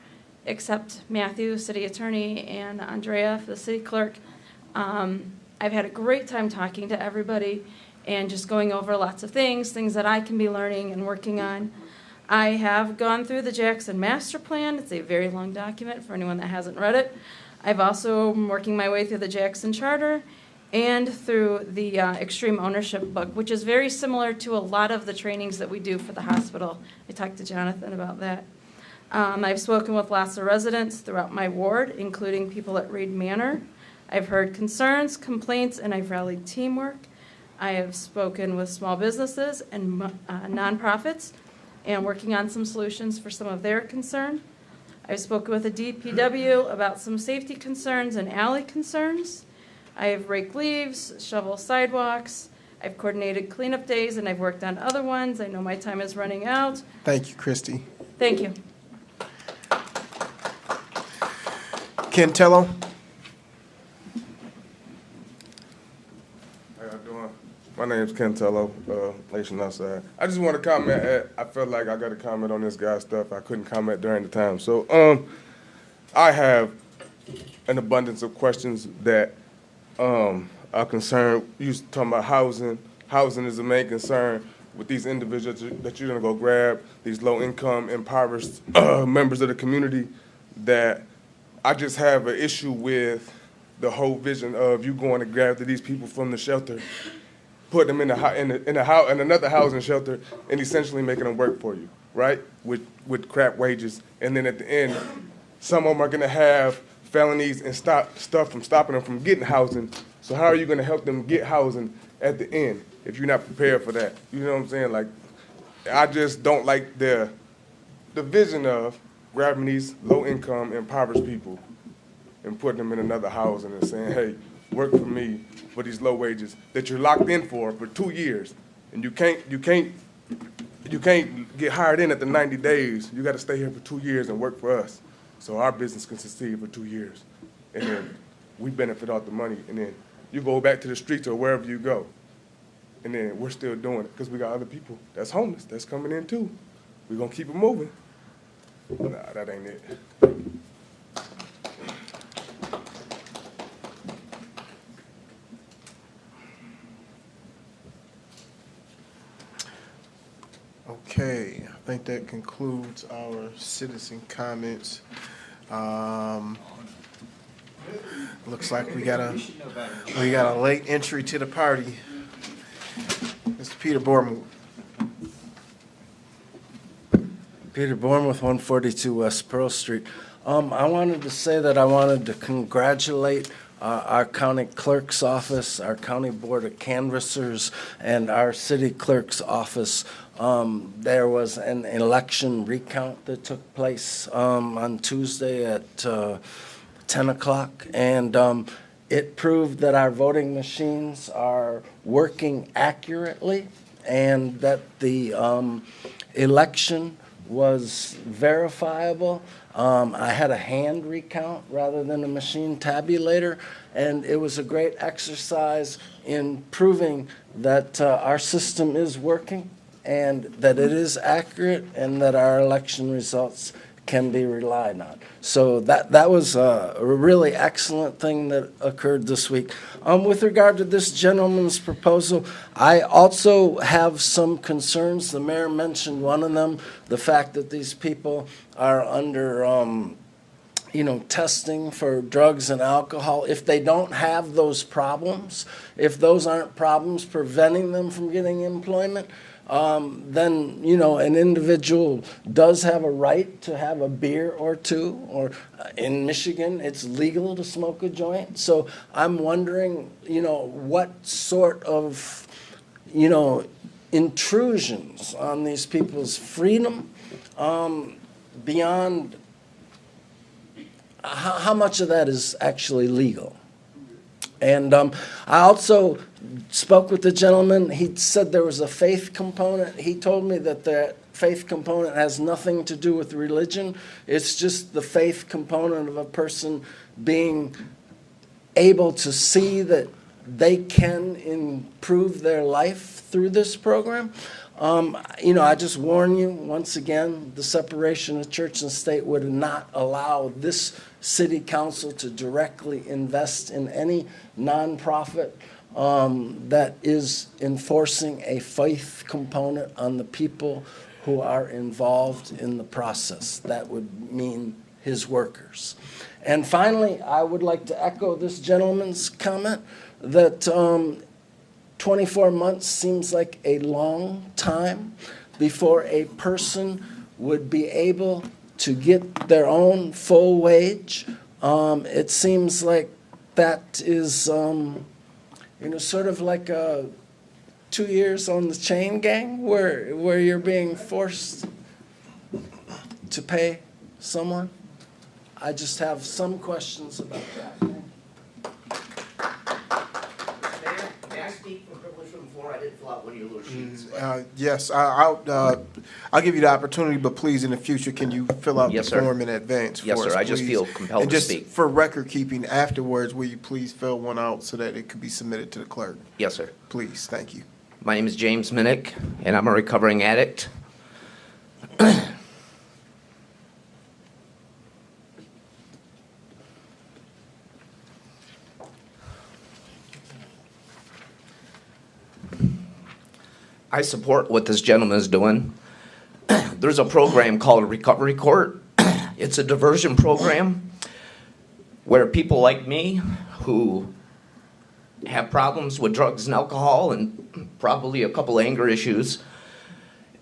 except Matthew, city attorney, and Andrea, the city clerk. I've had a great time talking to everybody and just going over lots of things that I can be learning and working on. I have gone through the Jackson Master Plan. It's a very long document for anyone that hasn't read it. I've also been working my way through the Jackson Charter and through the Extreme Ownership book, which is very similar to a lot of the trainings that we do for the hospital. I talked to Jonathan about that. I've spoken with lots of residents throughout my ward, including people at Reed Manor. I've heard concerns, complaints, and I've rallied teamwork. I have spoken with small businesses and nonprofits and working on some solutions for some of their concern. I've spoken with the DPW about some safety concerns and alley concerns. I have raked leaves, shoveled sidewalks. I've coordinated cleanup days, and I've worked on other ones. I know my time is running out. Thank you, Christy. Thank you. Ken Tello. How y'all doing? My name is Ken Tello, Nation Outside. I just want to comment I felt like I got to comment on this guy's stuff. I couldn't comment during the time. So I have an abundance of questions that are concerned. You was talking about housing. Housing is the main concern with these individuals that you're going to go grab, these low-income, impoverished members of the community, that I just have an issue with the whole vision of you going to grab these people from the shelter, put them in another housing shelter, and essentially making them work for you, right? With crap wages, and then at the end, some of them are going to have felonies and stuff from stopping them from getting housing. So how are you going to help them get housing at the end if you're not prepared for that? You know what I'm saying? Like, I just don't like the vision of grabbing these low-income, impoverished people and putting them in another housing and saying, hey, work for me for these low wages that you're locked in for 2 years, and you can't get hired in at the 90 days. You got to stay here for 2 years and work for us, so our business can succeed for 2 years, and then we benefit off the money, and then you go back to the streets or wherever you go, and then we're still doing it because we got other people that's homeless that's coming in too. We're gonna keep it moving. Nah, that ain't it. Okay, I think that concludes our citizen comments. Looks like we got a late entry to the party. Mr. Peter Borman. Peter Bournemouth, 142 West Pearl Street. I wanted to say that I wanted to congratulate our county clerk's office, our county board of canvassers, and our city clerk's office. There was an election recount that took place on Tuesday at 10 o'clock, and it proved that our voting machines are working accurately and that the election was verifiable. I had a hand recount rather than a machine tabulator, and it was a great exercise in proving that our system is working and that it is accurate and that our election results can be relied on. So that was a really excellent thing that occurred this week. With regard to this gentleman's proposal, I also have some concerns. The mayor mentioned one of them, the fact that these people are under testing for drugs and alcohol. If they don't have those problems, if those aren't problems preventing them from getting employment, then, an individual does have a right to have a beer or two, or in Michigan, it's legal to smoke a joint. So I'm wondering, what sort of, intrusions on these people's freedom beyond how much of that is actually legal. And I also spoke with the gentleman. He said there was a faith component. He told me that the faith component has nothing to do with religion. It's just the faith component of a person being able to see that they can improve their life through this program. I just warn you, once again, the separation of church and state would not allow this city council to directly invest in any nonprofit that is enforcing a faith component on the people who are involved in the process. That would mean his workers. And finally, I would like to echo this gentleman's comment that 24 months seems like a long time before a person would be able to get their own full wage. It seems like that is, sort of like 2 years on the chain gang where you're being forced to pay someone. I just have some questions about that. May I speak from privilege from the floor? I didn't fill out one of your little sheets. Yes, I'll give you the opportunity, but please, in the future, can you fill out Yes, the sir. form in advance for Yes, us, sir. I just please? feel compelled And to just speak. for record keeping afterwards, will you please fill one out so that it could be submitted to the clerk? Yes, sir. Please, thank you. My name is James Minnick, and I'm a recovering addict. I support what this gentleman is doing. There's a program called Recovery Court. It's a diversion program where people like me who have problems with drugs and alcohol and probably a couple anger issues,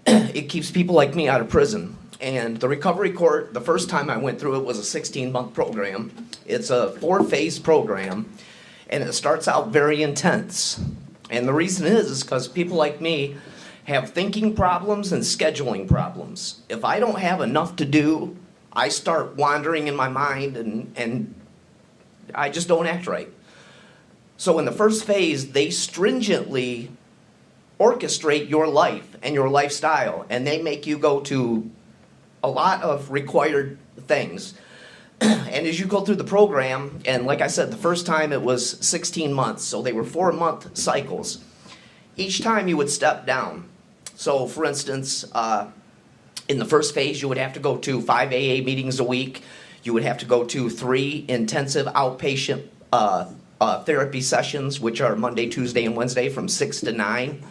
it keeps people like me out of prison. And the Recovery Court, the first time I went through it was a 16-month program. It's a 4-phase program, and it starts out very intense. And the reason is because people like me have thinking problems and scheduling problems. If I don't have enough to do, I start wandering in my mind and I just don't act right. So in the first phase, they stringently orchestrate your life and your lifestyle, and they make you go to a lot of required things. And as you go through the program, and like I said, the first time it was 16 months, so they were 4-month cycles. Each time you would step down. So for instance, in the first phase, you would have to go to 5 AA meetings a week. You would have to go to 3 intensive outpatient therapy sessions, which are Monday, Tuesday, and Wednesday from 6 to 9.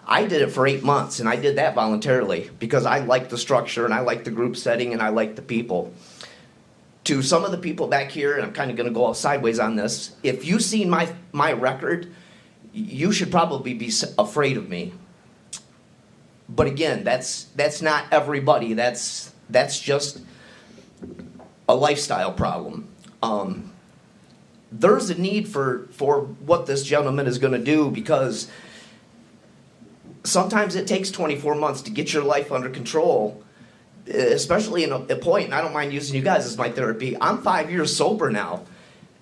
I did it for 8 months, and I did that voluntarily because I like the structure, and I like the group setting, and I like the people. To some of the people back here, and I'm kind of going to go sideways on this, if you've seen my record, you should probably be afraid of me. But again, that's not everybody. That's just a lifestyle problem. There's a need for what this gentleman is going to do because sometimes it takes 24 months to get your life under control, especially in a point, and I don't mind using you guys as my therapy. I'm 5 years sober now,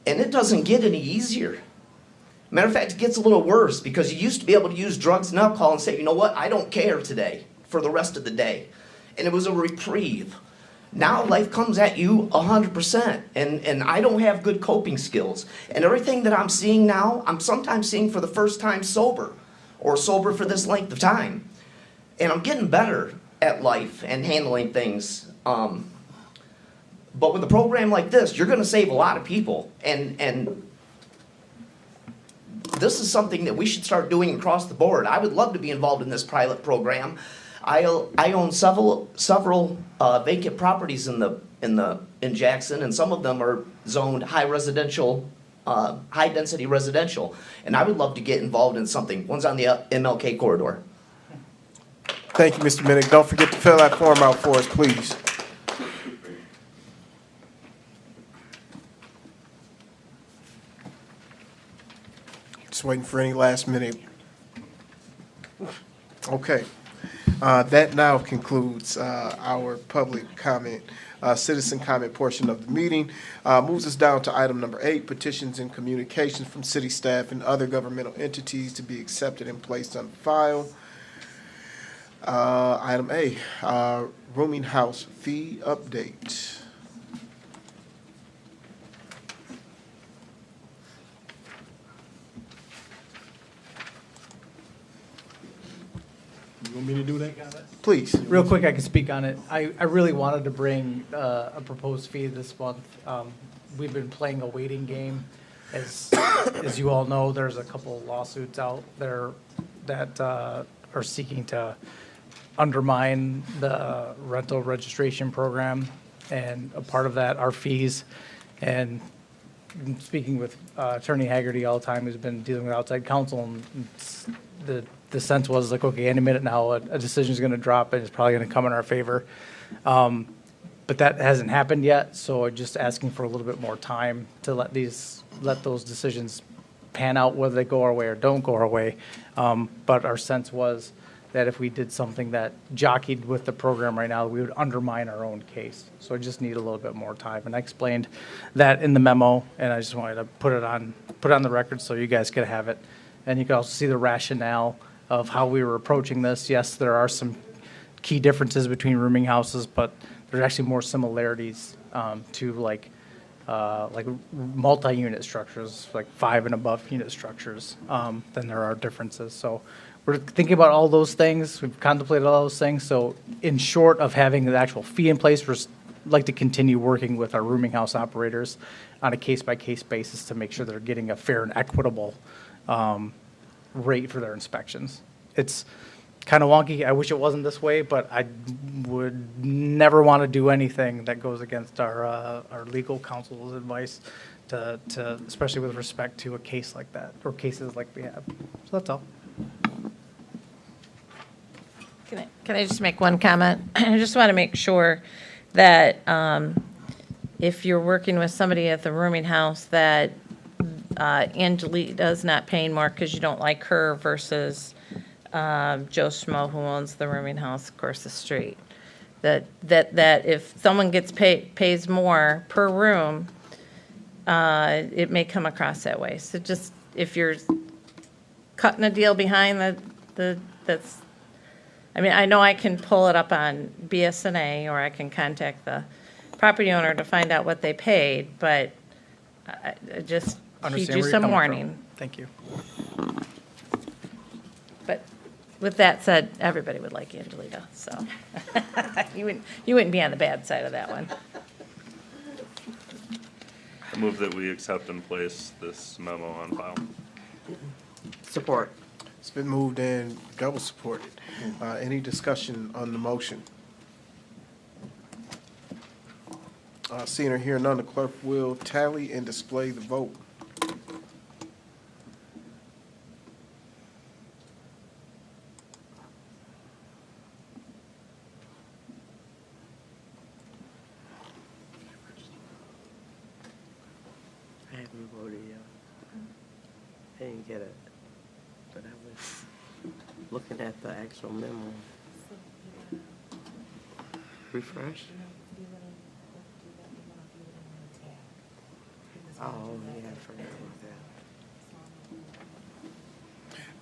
and it doesn't get any easier. Matter of fact, it gets a little worse because you used to be able to use drugs and alcohol and say, you know what, I don't care today for the rest of the day. And it was a reprieve. Now life comes at you 100%, and I don't have good coping skills. And everything that I'm seeing now, I'm sometimes seeing for the first time sober, or sober for this length of time. And I'm getting better at life and handling things. But with a program like this, you're gonna save a lot of people, and this is something that we should start doing across the board. I would love to be involved in this pilot program. I own several vacant properties in Jackson, and some of them are zoned high density residential. And I would love to get involved in something. One's on the MLK corridor. Thank you, Mr. Minnick. Don't forget to fill that form out for us, please. Just waiting for any last minute. Okay. That now concludes our public comment, citizen comment portion of the meeting. Moves us down to item number 8, petitions and communications from city staff and other governmental entities to be accepted and placed on file. Item A, rooming house fee update. You want me to do that? Please. Real quick, I can speak on it. I really wanted to bring a proposed fee this month. We've been playing a waiting game. As you all know, there's a couple lawsuits out there that are seeking to undermine the rental registration program, and a part of that are fees. And speaking with Attorney Haggerty all the time, who's been dealing with outside counsel, and the sense was like, okay, any minute now, a decision is going to drop, and it's probably going to come in our favor. But that hasn't happened yet, so just asking for a little bit more time to let those decisions pan out, whether they go our way or don't go our way. But our sense was that if we did something that jockeyed with the program right now, we would undermine our own case. So I just need a little bit more time. And I explained that in the memo, and I just wanted to put it on the record so you guys could have it. And you can also see the rationale of how we were approaching this. Yes, there are some key differences between rooming houses, but there's actually more similarities to like multi-unit structures, like 5 and above unit structures, than there are differences. So we're thinking about all those things. We've contemplated all those things. So in short of having the actual fee in place, we're like to continue working with our rooming house operators on a case-by-case basis to make sure they're getting a fair and equitable rate for their inspections. It's kind of wonky. I wish it wasn't this way, but I would never want to do anything that goes against our legal counsel's advice, to especially with respect to a case like that, or cases like we have. So that's all. Can I just make one comment? I just want to make sure that if you're working with somebody at the rooming house, that Angelita's not paying more because you don't like her versus Joe Schmo, who owns the rooming house across the street. That if someone pays more per room, it may come across that way. So just if you're cutting a deal behind that's, I mean, I know I can pull it up on BSNA, or I can contact the property owner to find out what they paid, but I just heed you some warning. Thank you. But with that said, everybody would like Angelita, so you wouldn't be on the bad side of that one. I move that we accept and place this memo on file. Support. It's been moved and double supported. Any discussion on the motion? Seeing or hearing none, the clerk will tally and display the vote. I haven't voted yet. I didn't get it, but I was looking at the actual memo. Refresh? Oh, yeah, I forgot about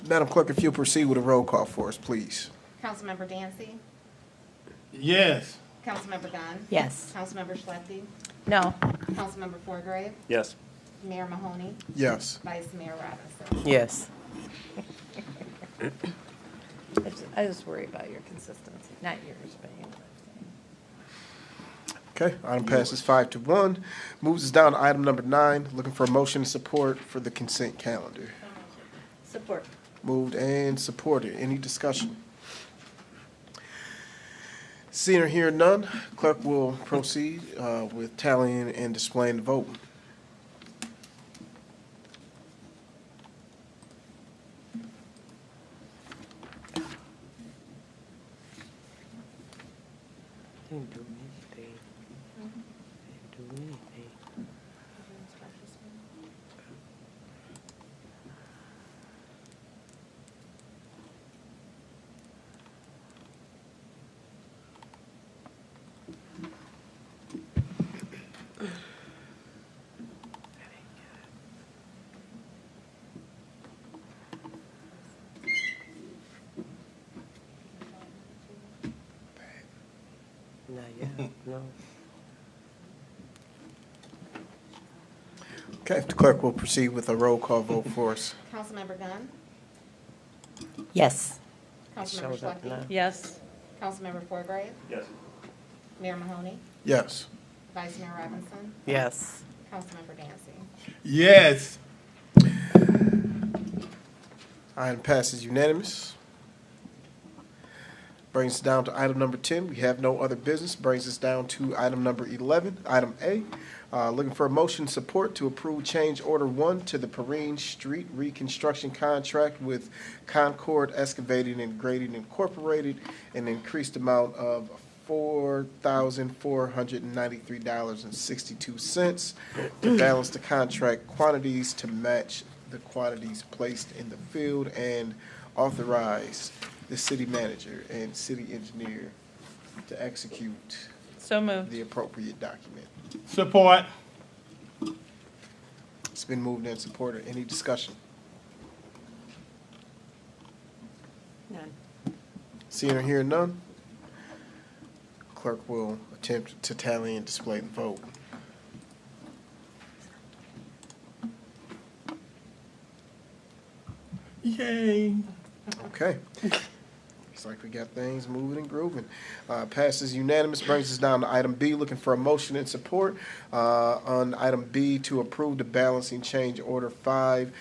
that. Madam Clerk, if you'll proceed with a roll call for us, please. Councilmember Dancy, Yes. Councilmember Gunn. Yes. Councilmember Schlechte, No. Councilmember Forgrave, Yes. Mayor Mahoney, Yes. Vice Mayor Robinson. Yes. I just worry about your consistency, not yours, but you know what Okay, item passes 5-1. Moves us down to item number 9, looking for a motion and support for the consent calendar. Support. Moved and supported. Any discussion? Seeing or hearing none, clerk will proceed with tallying and displaying the vote. Didn't do anything. Didn't do anything. Not yet, no. Okay, the clerk will proceed with a roll call vote for us. Councilmember Gunn? Yes. Councilmember Showed up Schleckie? now. Yes. Councilmember Forgrave? Yes. Mayor Mahoney? Yes. Vice Mayor Robinson? Yes. Councilmember Dancy? Yes. Item passes unanimous. Brings us down to item number 10. We have no other business. Brings us down to item number 11, item A. Looking for a motion support to approve change order 1 to the Perrine Street reconstruction contract with Concord Excavating and Grading Incorporated, an increased amount of $4,493.62 to balance the contract quantities to match the quantities placed in the field, and authorize the city manager and city engineer to execute So moved. the appropriate document. Support. It's been moved and supported. Any discussion? None. Seeing or hearing none, clerk will attempt to tally and display the vote. Yay. Okay. Looks like we got things moving and grooving. Passes unanimous, brings us down to item B, looking for a motion and support on item B to approve the balancing change order 5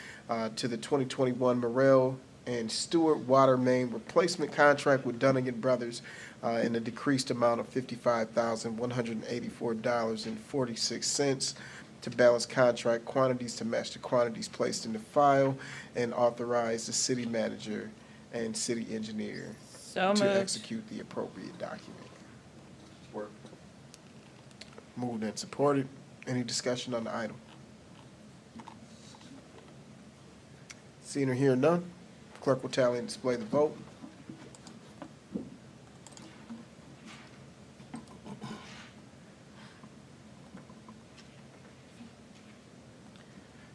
to the 2021 Morrell and Stewart water main replacement contract with Dunnigan Brothers in a decreased amount of $55,184.46 to balance contract quantities to match the quantities placed in the file, and authorize the city manager and city engineer So to moved. execute the appropriate document. Moved and supported. Any discussion on the item? Seeing or hearing none, clerk will tally and display the vote.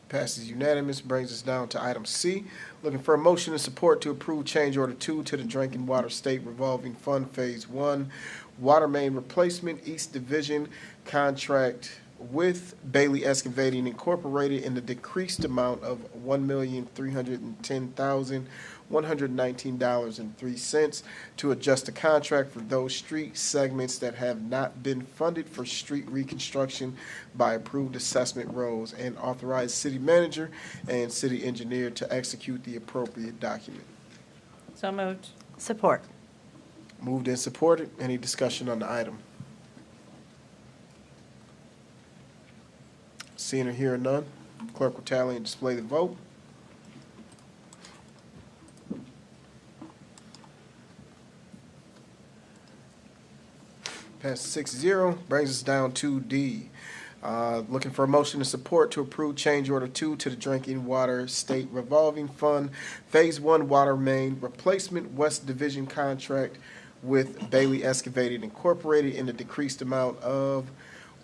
Passes unanimous, brings us down to item C. Looking for a motion and support to approve change order 2 to the Drinking Water State Revolving Fund Phase 1 Water Main Replacement East Division contract with Bailey Excavating Incorporated in the decreased amount of $1,310,119.03 to adjust the contract for those street segments that have not been funded for street reconstruction by approved assessment rolls, and authorize city manager and city engineer to execute the appropriate document. So moved. Support. Moved and supported. Any discussion on the item? Seeing or hearing none, clerk will tally and display the vote. Passes 6-0, brings us down to D. Looking for a motion and support to approve change order 2 to the Drinking Water State Revolving Fund Phase 1 Water Main Replacement West Division contract with Bailey Excavating Incorporated in a decreased amount of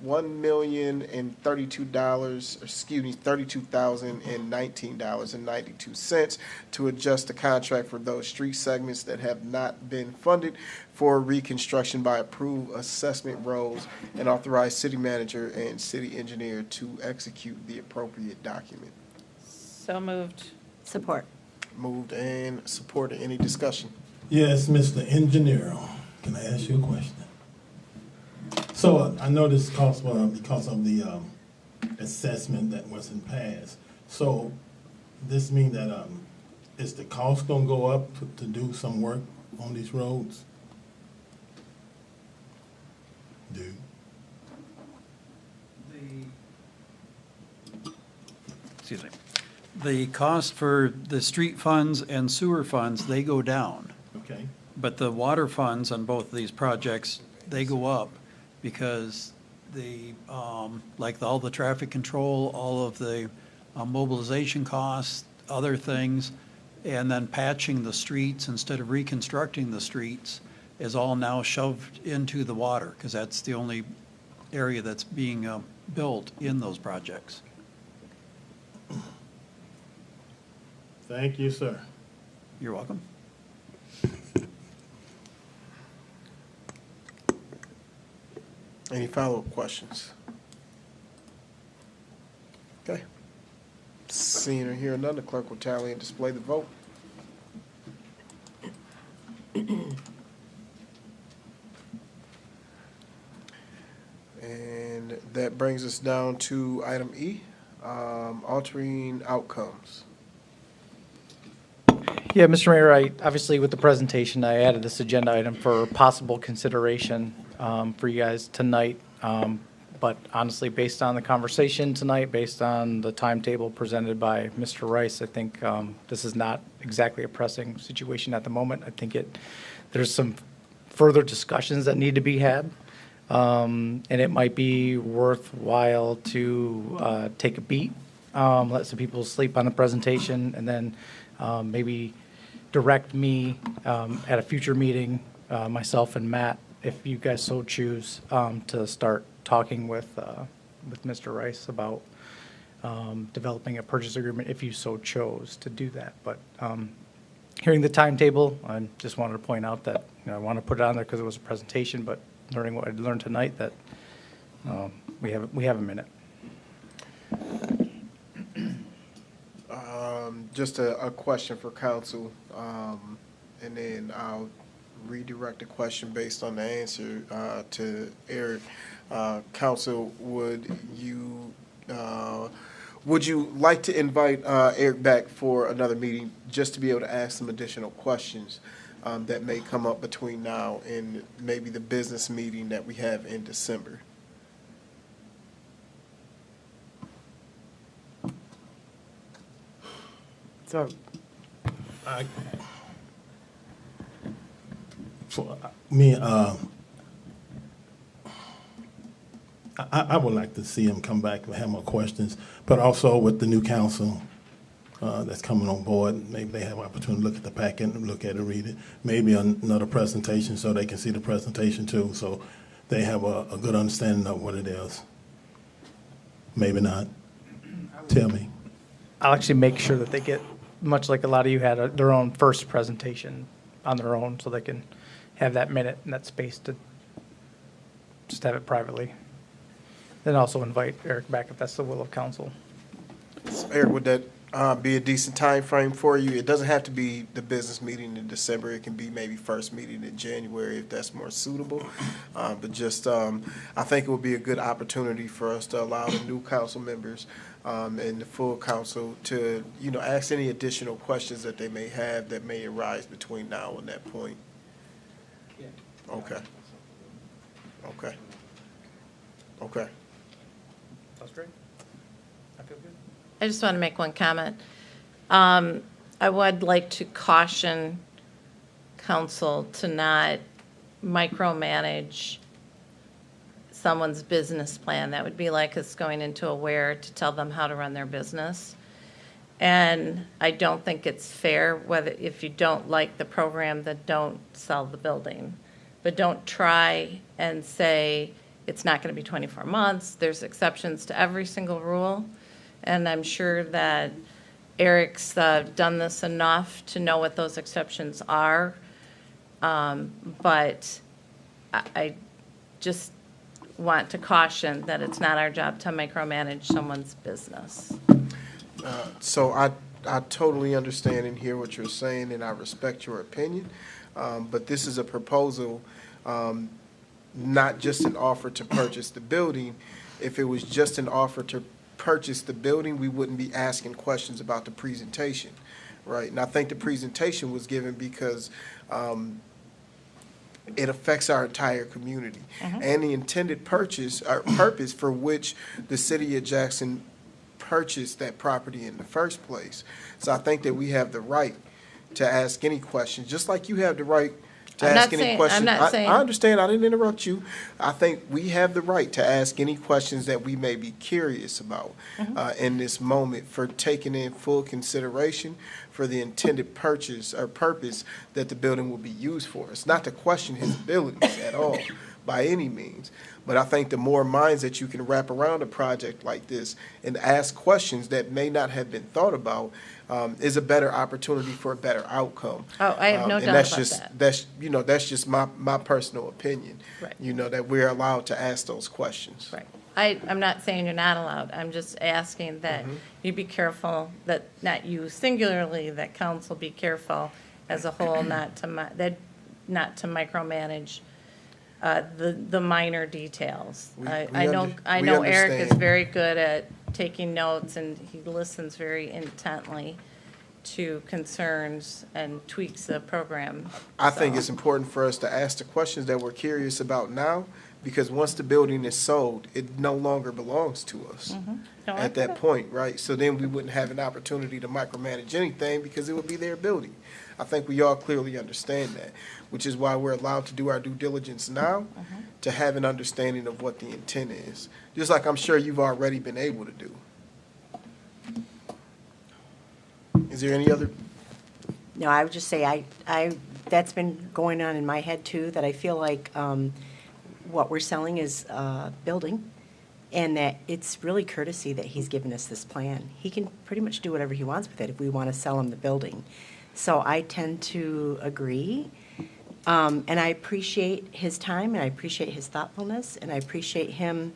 $32,019.92 to adjust the contract for those street segments that have not been funded for reconstruction by approved assessment rolls, and authorize city manager and city engineer to execute the appropriate document. So moved. Support. Moved and supported. Any discussion? Yes, Mr. Engineer, can I ask you a question? So I know this cost because of the assessment that wasn't passed. So this mean that is the cost gonna go up to do some work on these roads? Excuse me. The cost for the street funds and sewer funds, they go down. Okay. But the water funds on both of these projects, they go up because all the traffic control, all of the mobilization costs, other things, and then patching the streets instead of reconstructing the streets is all now shoved into the water, because that's the only area that's being built in those projects. Thank you, sir. You're welcome. Any follow-up questions? Okay. Seeing or hearing none, the clerk will tally and display the vote. And that brings us down to item E, altering outcomes. Yeah, Mr. Mayor, obviously with the presentation, I added this agenda item for possible consideration for you guys tonight. But honestly, based on the conversation tonight, based on the timetable presented by Mr. Rice, I think this is not exactly a pressing situation at the moment. I think there's some further discussions that need to be had. And it might be worthwhile to take a beat, let some people sleep on the presentation, and then maybe direct me at a future meeting, myself and Matt, if you guys so choose, to start talking with Mr. Rice about developing a purchase agreement if you so chose to do that. But hearing the timetable, I just wanted to point out that I want to put it on there because it was a presentation, but learning what I learned tonight, that we have a minute. Just a question for council, and then I'll redirect the question based on the answer to Eric. Council, would you like to invite Eric back for another meeting just to be able to ask some additional questions that may come up between now and maybe the business meeting that we have in December? So, I would like to see him come back and have more questions, but also with the new council that's coming on board, maybe they have an opportunity to look at the packet and look at it, read it. Maybe another presentation so they can see the presentation too, so they have a good understanding of what it is. Maybe not. Tell me. I'll actually make sure that they get, much like a lot of you had, their own first presentation on their own, so they can have that minute and that space to just have it privately. Then also invite Eric back if that's the will of council. So Eric, would that be a decent time frame for you? It doesn't have to be the business meeting in December. It can be maybe first meeting in January if that's more suitable. But just, I think it would be a good opportunity for us to allow the new council members and the full council to, ask any additional questions that they may have that may arise between now and that point. Yeah. Okay. Okay. Okay. That's great. I feel good. I just want to make one comment. I would like to caution council to not micromanage someone's business plan. That would be like us going into a where to tell them how to run their business. And I don't think it's fair, if you don't like the program, then don't sell the building. But don't try and say it's not going to be 24 months. There's exceptions to every single rule. And I'm sure that Eric's done this enough to know what those exceptions are. But I just want to caution that it's not our job to micromanage someone's business. So I totally understand and hear what you're saying, and I respect your opinion. But this is a proposal not just an offer to purchase the building. If it was just an offer to purchase the building, we wouldn't be asking questions about the presentation, right? And I think the presentation was given because it affects our entire community. And the intended purchase, or purpose for which the city of Jackson purchased that property in the first place. So I think that we have the right to ask any questions, just like you have the right to I'm ask not any saying- questions. I'm not saying- I understand, I didn't interrupt you. I think we have the right to ask any questions that we may be curious about in this moment, for taking in full consideration for the intended purchase or purpose that the building will be used for. It's not to question his abilities at all, by any means. But I think the more minds that you can wrap around a project like this and ask questions that may not have been thought about is a better opportunity for a better outcome. Oh, I have no And doubt that's about just, that. that's just my personal opinion. Right. That we're allowed to ask those questions. Right. I'm not saying you're not allowed. I'm just asking that you be careful, that not you singularly, that council be careful as a whole, not to micromanage the minor details. I know Eric is understand. very good at taking notes, and he listens very intently to concerns and tweaks the program. I think So- it's important for us to ask the questions that we're curious about now, because once the building is sold, it no longer belongs to us No, I at get that it. point, right? So then we wouldn't have an opportunity to micromanage anything because it would be their building. I think we all clearly understand that, which is why we're allowed to do our due diligence now, to have an understanding of what the intent is, just like I'm sure you've already been able to do. Is there any other? No, I would just say that's been going on in my head too, that I feel like what we're selling is a building, and that it's really courtesy that he's given us this plan. He can pretty much do whatever he wants with it if we want to sell him the building. So I tend to agree, and I appreciate his time, and I appreciate his thoughtfulness, and I appreciate him.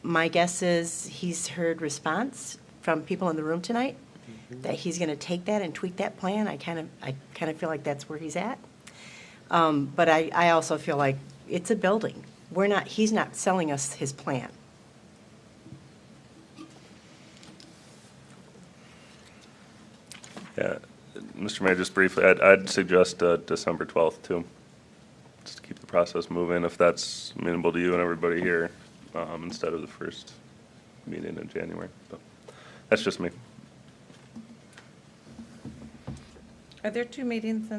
My guess is he's heard response from people in the room tonight, that he's going to take that and tweak that plan. I kind of feel like that's where he's at. But I also feel like it's a building. He's not selling us his plan. Yeah, Mr. Mayor, just briefly, I'd suggest December 12th too, just to keep the process moving, if that's amenable to you and everybody here, instead of the first meeting in January. But that's just me. Are there two meetings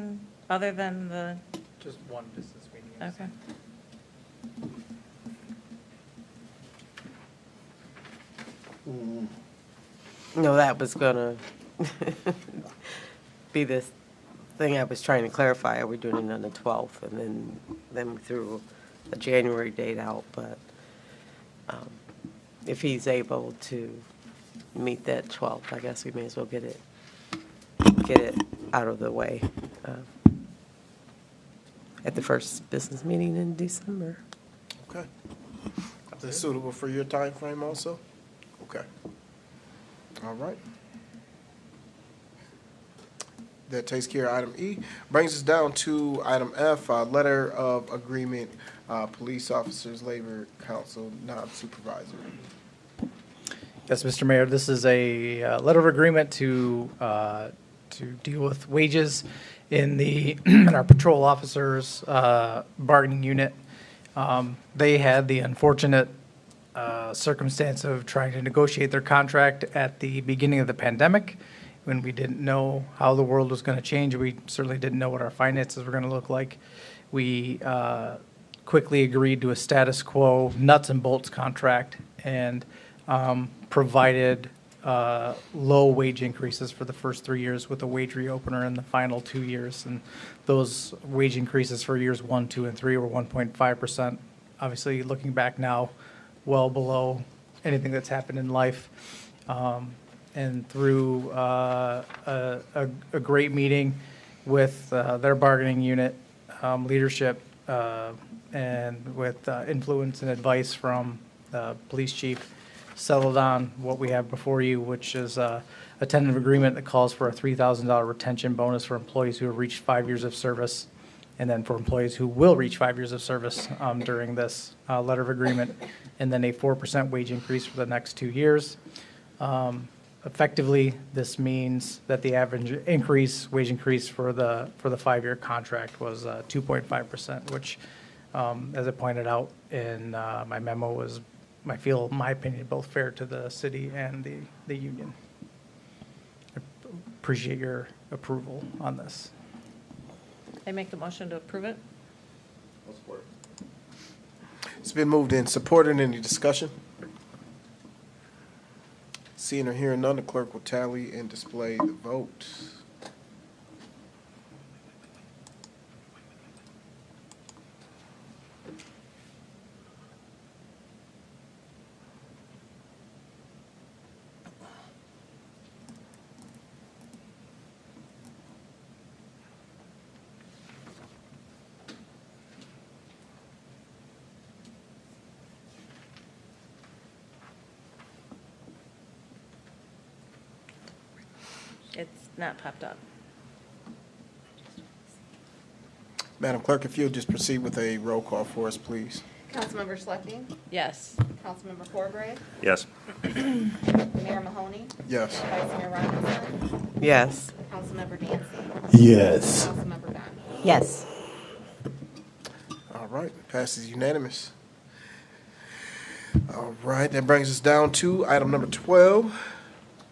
other than the? Just one business meeting. Okay. No, that was gonna be this thing I was trying to clarify. Are we doing it on the 12th? And then we threw a January date out, but if he's able to meet that 12th, I guess we may as well get it out of the way at the first business meeting in December. Okay. Is that suitable for your time frame also? Okay. All right. That takes care of item E. Brings us down to item F, letter of agreement, police officers, labor council, non-supervisory. Yes, Mr. Mayor, this is a letter of agreement to deal with wages in in our patrol officers' bargaining unit. They had the unfortunate circumstance of trying to negotiate their contract at the beginning of the pandemic, when we didn't know how the world was going to change. We certainly didn't know what our finances were going to look like. We quickly agreed to a status quo nuts and bolts contract, and provided low wage increases for the first 3 years with a wage reopener in the final 2 years. And those wage increases for years 1, 2, and 3 were 1.5%. Obviously, looking back now, well below anything that's happened in life. And through a great meeting with their bargaining unit leadership, and with influence and advice from the police chief, settled on what we have before you, which is a tentative agreement that calls for a $3,000 retention bonus for employees who have reached 5 years of service, And then for employees who will reach 5 years of service during this letter of agreement, and then a 4% wage increase for the next 2 years. Effectively, this means that the average wage increase for the 5-year contract was 2.5%, which, as I pointed out in my memo, was, I feel, in my opinion, both fair to the city and the union. I appreciate your approval on this. I make the motion to approve it? It's been moved and supported. Any discussion? Seeing or hearing none, the clerk will tally and display the vote. It's not popped up. Madam Clerk, if you'll just proceed with a roll call for us, please. Councilmember Schlecting, Yes. Councilmember Forgrave, Yes. Mayor Mahoney, Yes. Vice Mayor Robinson, Yes. Councilmember Dancy, Yes. Councilmember Dunn. Yes. All right, passes unanimous. All right, that brings us down to item number 12,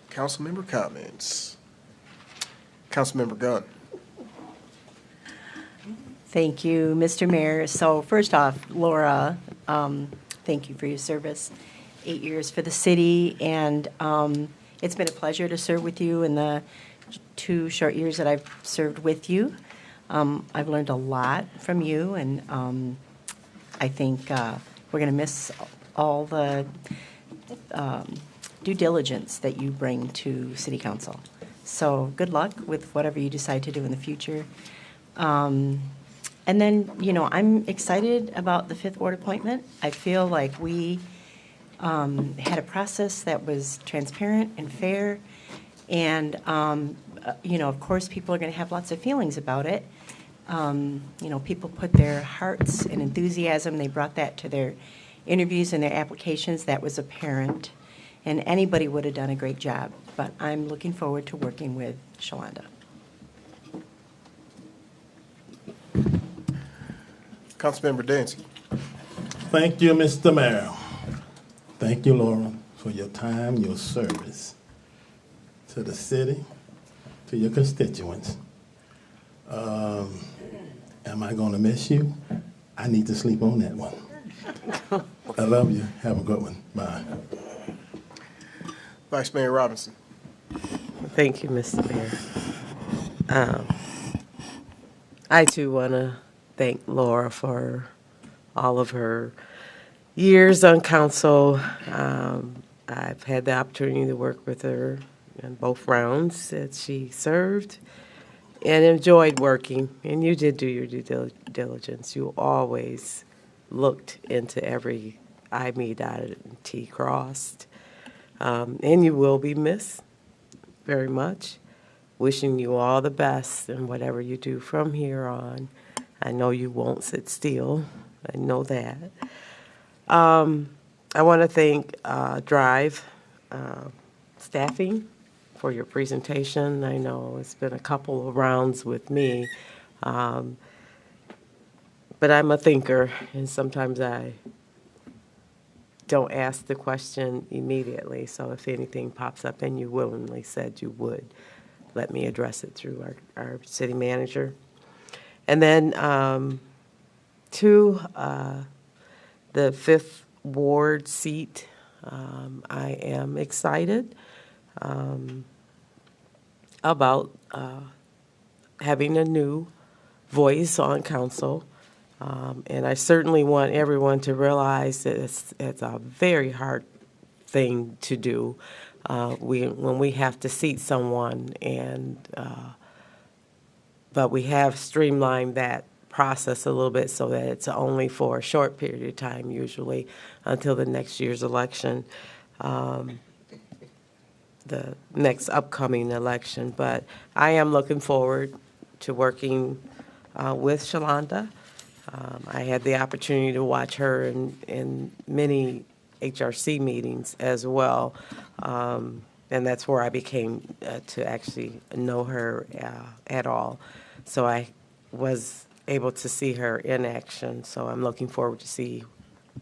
council member comments. Councilmember Gunn. Thank you, Mr. Mayor. So first off, Laura, thank you for your service. 8 years for the city, and it's been a pleasure to serve with you in the 2 short years that I've served with you. I've learned a lot from you, and I think we're going to miss all the due diligence that you bring to City Council. So good luck with whatever you decide to do in the future. And then, I'm excited about the 5th Ward appointment. I feel like we had a process that was transparent and fair. And, of course, people are going to have lots of feelings about it. People put their hearts and enthusiasm, they brought that to their interviews and their applications. That was apparent. And anybody would have done a great job. But I'm looking forward to working with Shalonda. Councilmember Dancy. Thank you, Mr. Mayor. Thank you, Laura, for your time, your service to the city, to your constituents. Am I going to miss you? I need to sleep on that one. I love you. Have a good one. Bye. Vice Mayor Robinson. Thank you, Mr. Mayor. I, too, want to thank Laura for all of her years on council. I've had the opportunity to work with her in both rounds that she served and enjoyed working. And you did do your due diligence. You always looked into every I dotted and T crossed. And you will be missed very much. Wishing you all the best in whatever you do from here on. I know you won't sit still. I know that. I want to thank Drive staffing for your presentation. I know it's been a couple of rounds with me, but I'm a thinker, and sometimes I don't ask the question immediately. So if anything pops up, and you willingly said you would, let me address it through our city manager. And then to the 5th Ward seat, I am excited about having a new voice on council. And I certainly want everyone to realize that it's a very hard thing to do when we have to seat someone, but we have streamlined that process a little bit so that it's only for a short period of time, usually until the next year's election, the next upcoming election. But I am looking forward to working with Shalonda. I had the opportunity to watch her in many HRC meetings as well. And that's where I became to actually know her at all. So I was able to see her in action. So I'm looking forward to see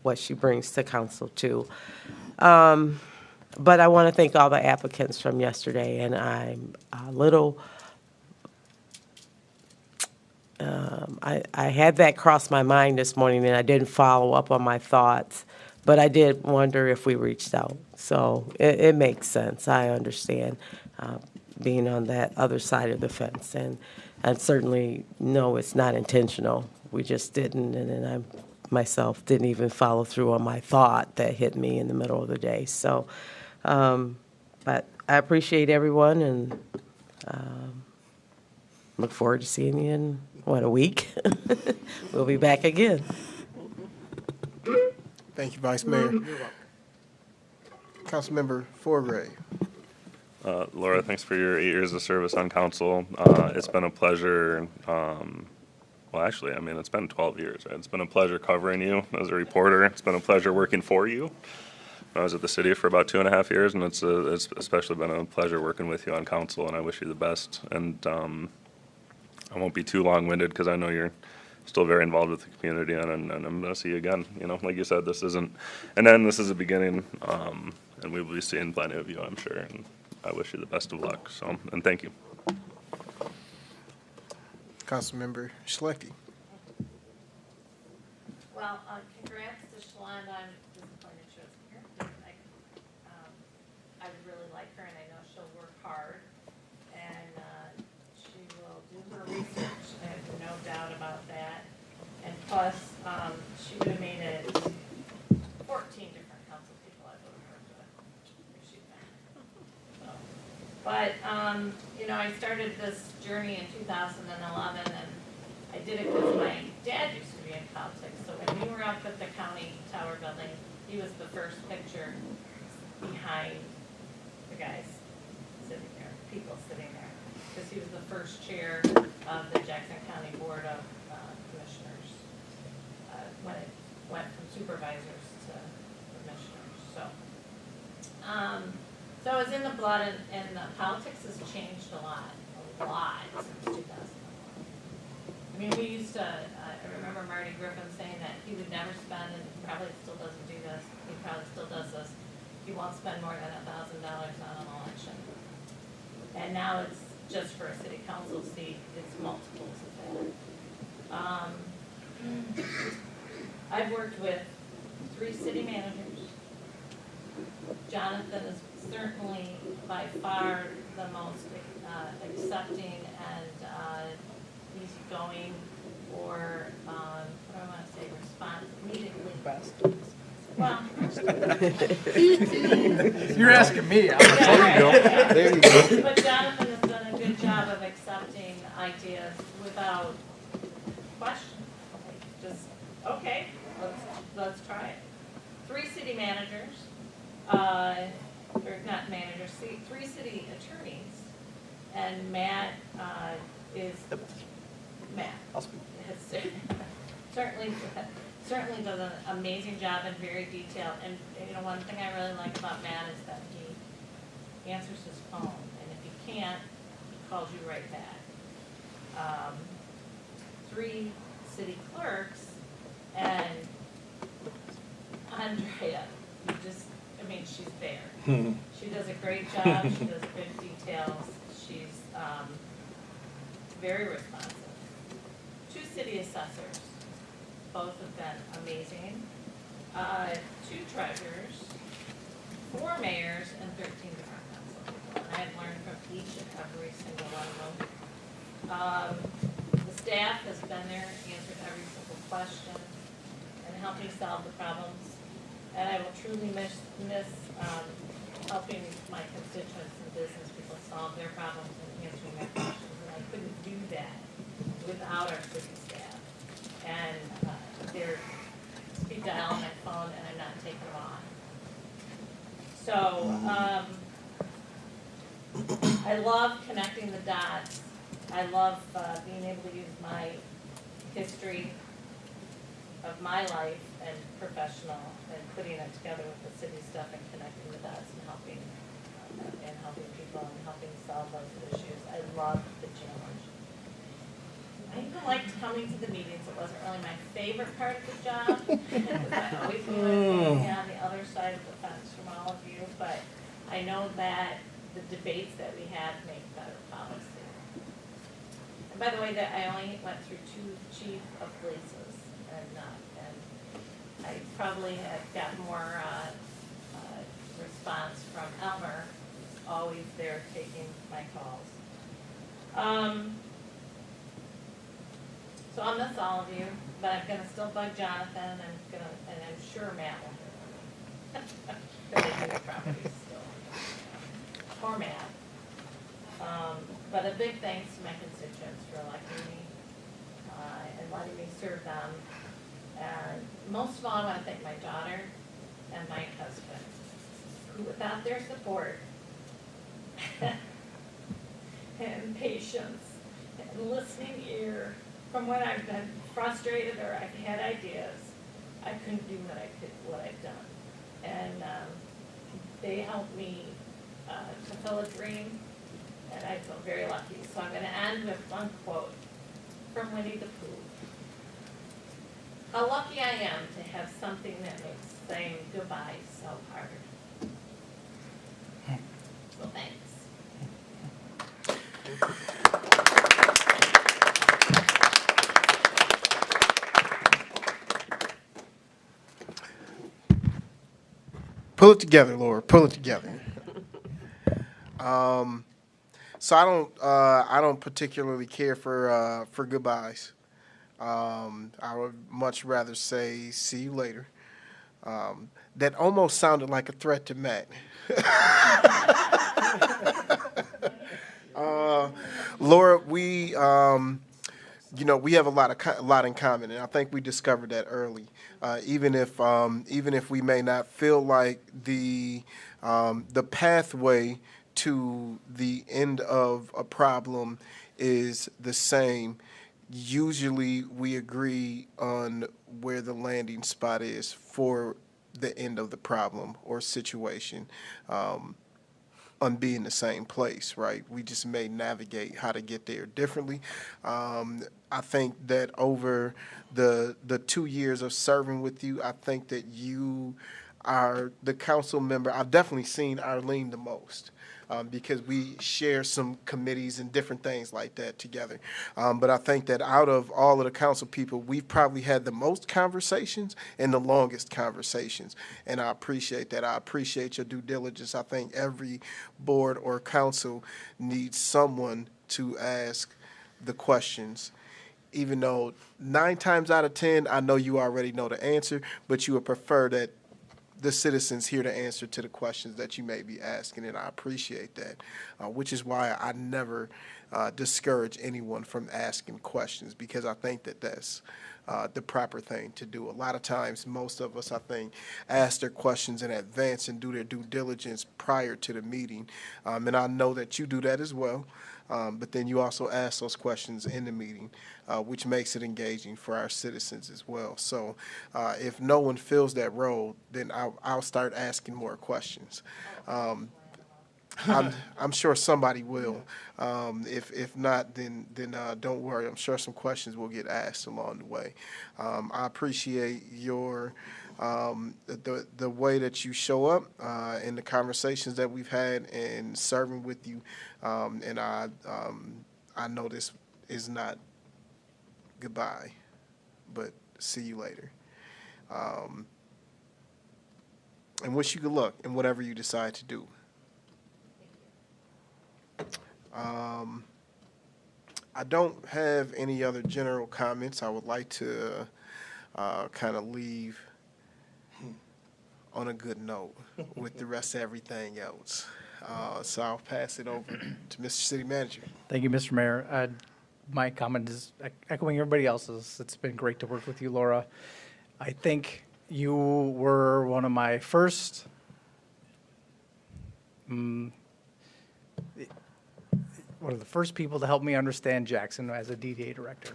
what she brings to council too. But I want to thank all the applicants from yesterday, and I'm a little, I had that cross my mind this morning, and I didn't follow up on my thoughts, but I did wonder if we reached out. So it makes sense. I understand being on that other side of the fence, and I certainly know it's not intentional. We just didn't, and then I myself didn't even follow through on my thought that hit me in the middle of the day. So, but I appreciate everyone, and look forward to seeing you in, a week? We'll be back again. Thank you, Vice Mayor. Councilmember Forgray. Laura, thanks for your 8 years of service on council. It's been a pleasure. Well, actually, I mean, it's been 12 years. Right? It's been a pleasure covering you as a reporter. It's been a pleasure working for you. I was at the city for about 2.5 years, and it's especially been a pleasure working with you on council, and I wish you the best. And I won't be too long-winded because I know you're still very involved with the community, and I'm going to see you again. You know, like you said, this isn't an end, this is a beginning, and we will be seeing plenty of you, I'm sure, and I wish you the best of luck. So, and thank you. Councilmember Schlechte. Well, congrats to Shalonda. I'm disappointed she wasn't here. I really like her, and I know she'll work hard, and she will do her research. I have no doubt about that. And plus, she would have made it 14 different council people I voted her to. So, but, you know, I started this journey in 2011, and I did it because my dad used to be in politics. So when we were up at the county tower building, he was the first picture behind the guys sitting there, people sitting there, because he was the first chair of the Jackson County Board of Commissioners when it went from supervisors to commissioners. So, so I was in the blood, and politics has changed a lot since 2011. I mean, we used to, I remember Marty Griffin saying that he would never spend, and probably still doesn't do this, he probably still does this, he won't spend more than $1,000 on an election. And now it's just for a city council seat, it's multiples of that. I've worked with 3 city managers. Jonathan is certainly by far the most accepting and easygoing, or what do I want to say, immediately. Best. Well. You're asking me. There you go. But Jonathan has done a good job of accepting ideas without question. Just, okay, let's try it. 3 city managers, or not managers, 3 city attorneys, and Matt is, Matt has certainly does an amazing job and very detailed. And you know, one thing I really like about Matt is that he answers his phone, and if he can't, he calls you right back. 3 city clerks, and Andrea, I mean, she's there. She does a great job. She does good details. She's very responsive. 2 city assessors, both have been amazing. 2 treasurers, 4 mayors, and 13 different council people. And I have learned from each and every single one of them. The staff has been there, answered every single question, and helped me solve the problems. And I will truly miss helping my constituents and business people solve their problems and answering their questions. And I couldn't do that without our city staff. And they're speed dial on my phone, and I'm not taking them on. So I love connecting the dots. I love being able to use my history of my life and professional, and putting it together with the city stuff and connecting the dots and helping people and helping solve those issues. I love the challenge. I even liked coming to the meetings. It wasn't really my favorite part of the job. I always knew I was going to be on the other side of the fence from all of you, but I know that the debates that we had make better policy. And by the way, that I only went through 2 chief of polices, and I probably had got more response from Elmer, who's always there taking my calls. So I'll miss all of you, but I'm gonna still bug Jonathan, and I'm sure Matt will hear from me. Because they do the properties still. Poor Matt. But a big thanks to my constituents for electing me, and letting me serve them. And most of all, I want to thank my daughter and my husband, who without their support and patience and listening ear from when I've been frustrated or I've had ideas, I couldn't do what I've done. And they helped me to fill a dream, and I feel very lucky. So I'm going to end with one quote from Winnie the Pooh. How lucky I am to have something that makes saying goodbye so hard. So thanks. Pull it together, Laura. Pull it together. So I don't particularly care for goodbyes. I would much rather say see you later. That almost sounded like a threat to Matt. Laura, we we have a lot in common, and I think we discovered that early. Even if we may not feel like the pathway to the end of a problem is the same, usually we agree on where the landing spot is for the end of the problem or situation. On being the same place, right? We just may navigate how to get there differently. I think that over the 2 years of serving with you, I think that you are the council member. I've definitely seen Arlene the most. Because we share some committees and different things like that together. But I think that out of all of the council people, we've probably had the most conversations and the longest conversations. And I appreciate that. I appreciate your due diligence. I think every board or council needs someone to ask the questions. Even though 9 times out of 10, I know you already know the answer, but you would prefer that the citizens hear the answer to the questions that you may be asking, and I appreciate that, which is why I never discourage anyone from asking questions, because I think that that's the proper thing to do. A lot of times, most of us, I think, ask their questions in advance and do their due diligence prior to the meeting, and I know that you do that as well. But then you also ask those questions in the meeting, which makes it engaging for our citizens as well. So if no one fills that role, then I'll start asking more questions. I'm sure somebody will. If not, then don't worry. I'm sure some questions will get asked along the way. I appreciate your the way that you show up in the conversations that we've had and serving with you. And I know this is not goodbye, but see you later. And wish you good luck in whatever you decide to do. I don't have any other general comments. I would like to kind of leave on a good note with the rest of everything else. So I'll pass it over to Mr. City Manager. Thank you, Mr. Mayor. My comment is echoing everybody else's. It's been great to work with you, Laura. I think you were one of my first one of the first people to help me understand Jackson as a DDA director.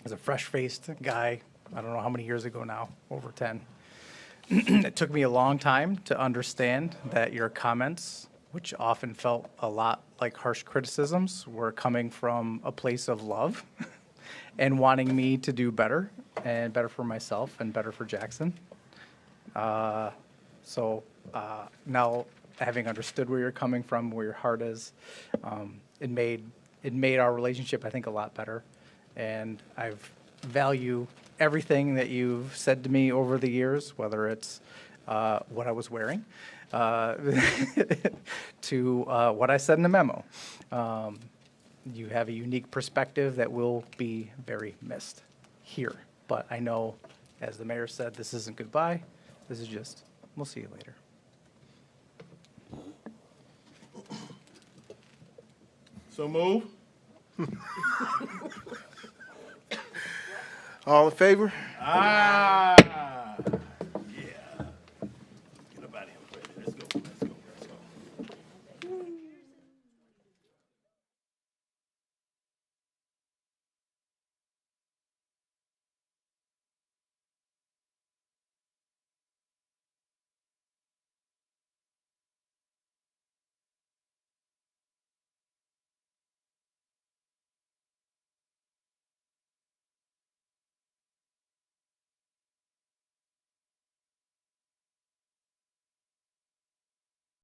as a fresh-faced guy, I don't know how many years ago now, over 10. It took me a long time to understand that your comments, which often felt a lot like harsh criticisms, were coming from a place of love and wanting me to do better, and better for myself and better for Jackson. So now, having understood where you're coming from, where your heart is, it made our relationship, I think, a lot better. And I value everything that you've said to me over the years, whether it's what I was wearing, to what I said in the memo. You have a unique perspective that will be very missed here. But I know, as the mayor said, this isn't goodbye. This is just, we'll see you later. So move. All in favor? Aye.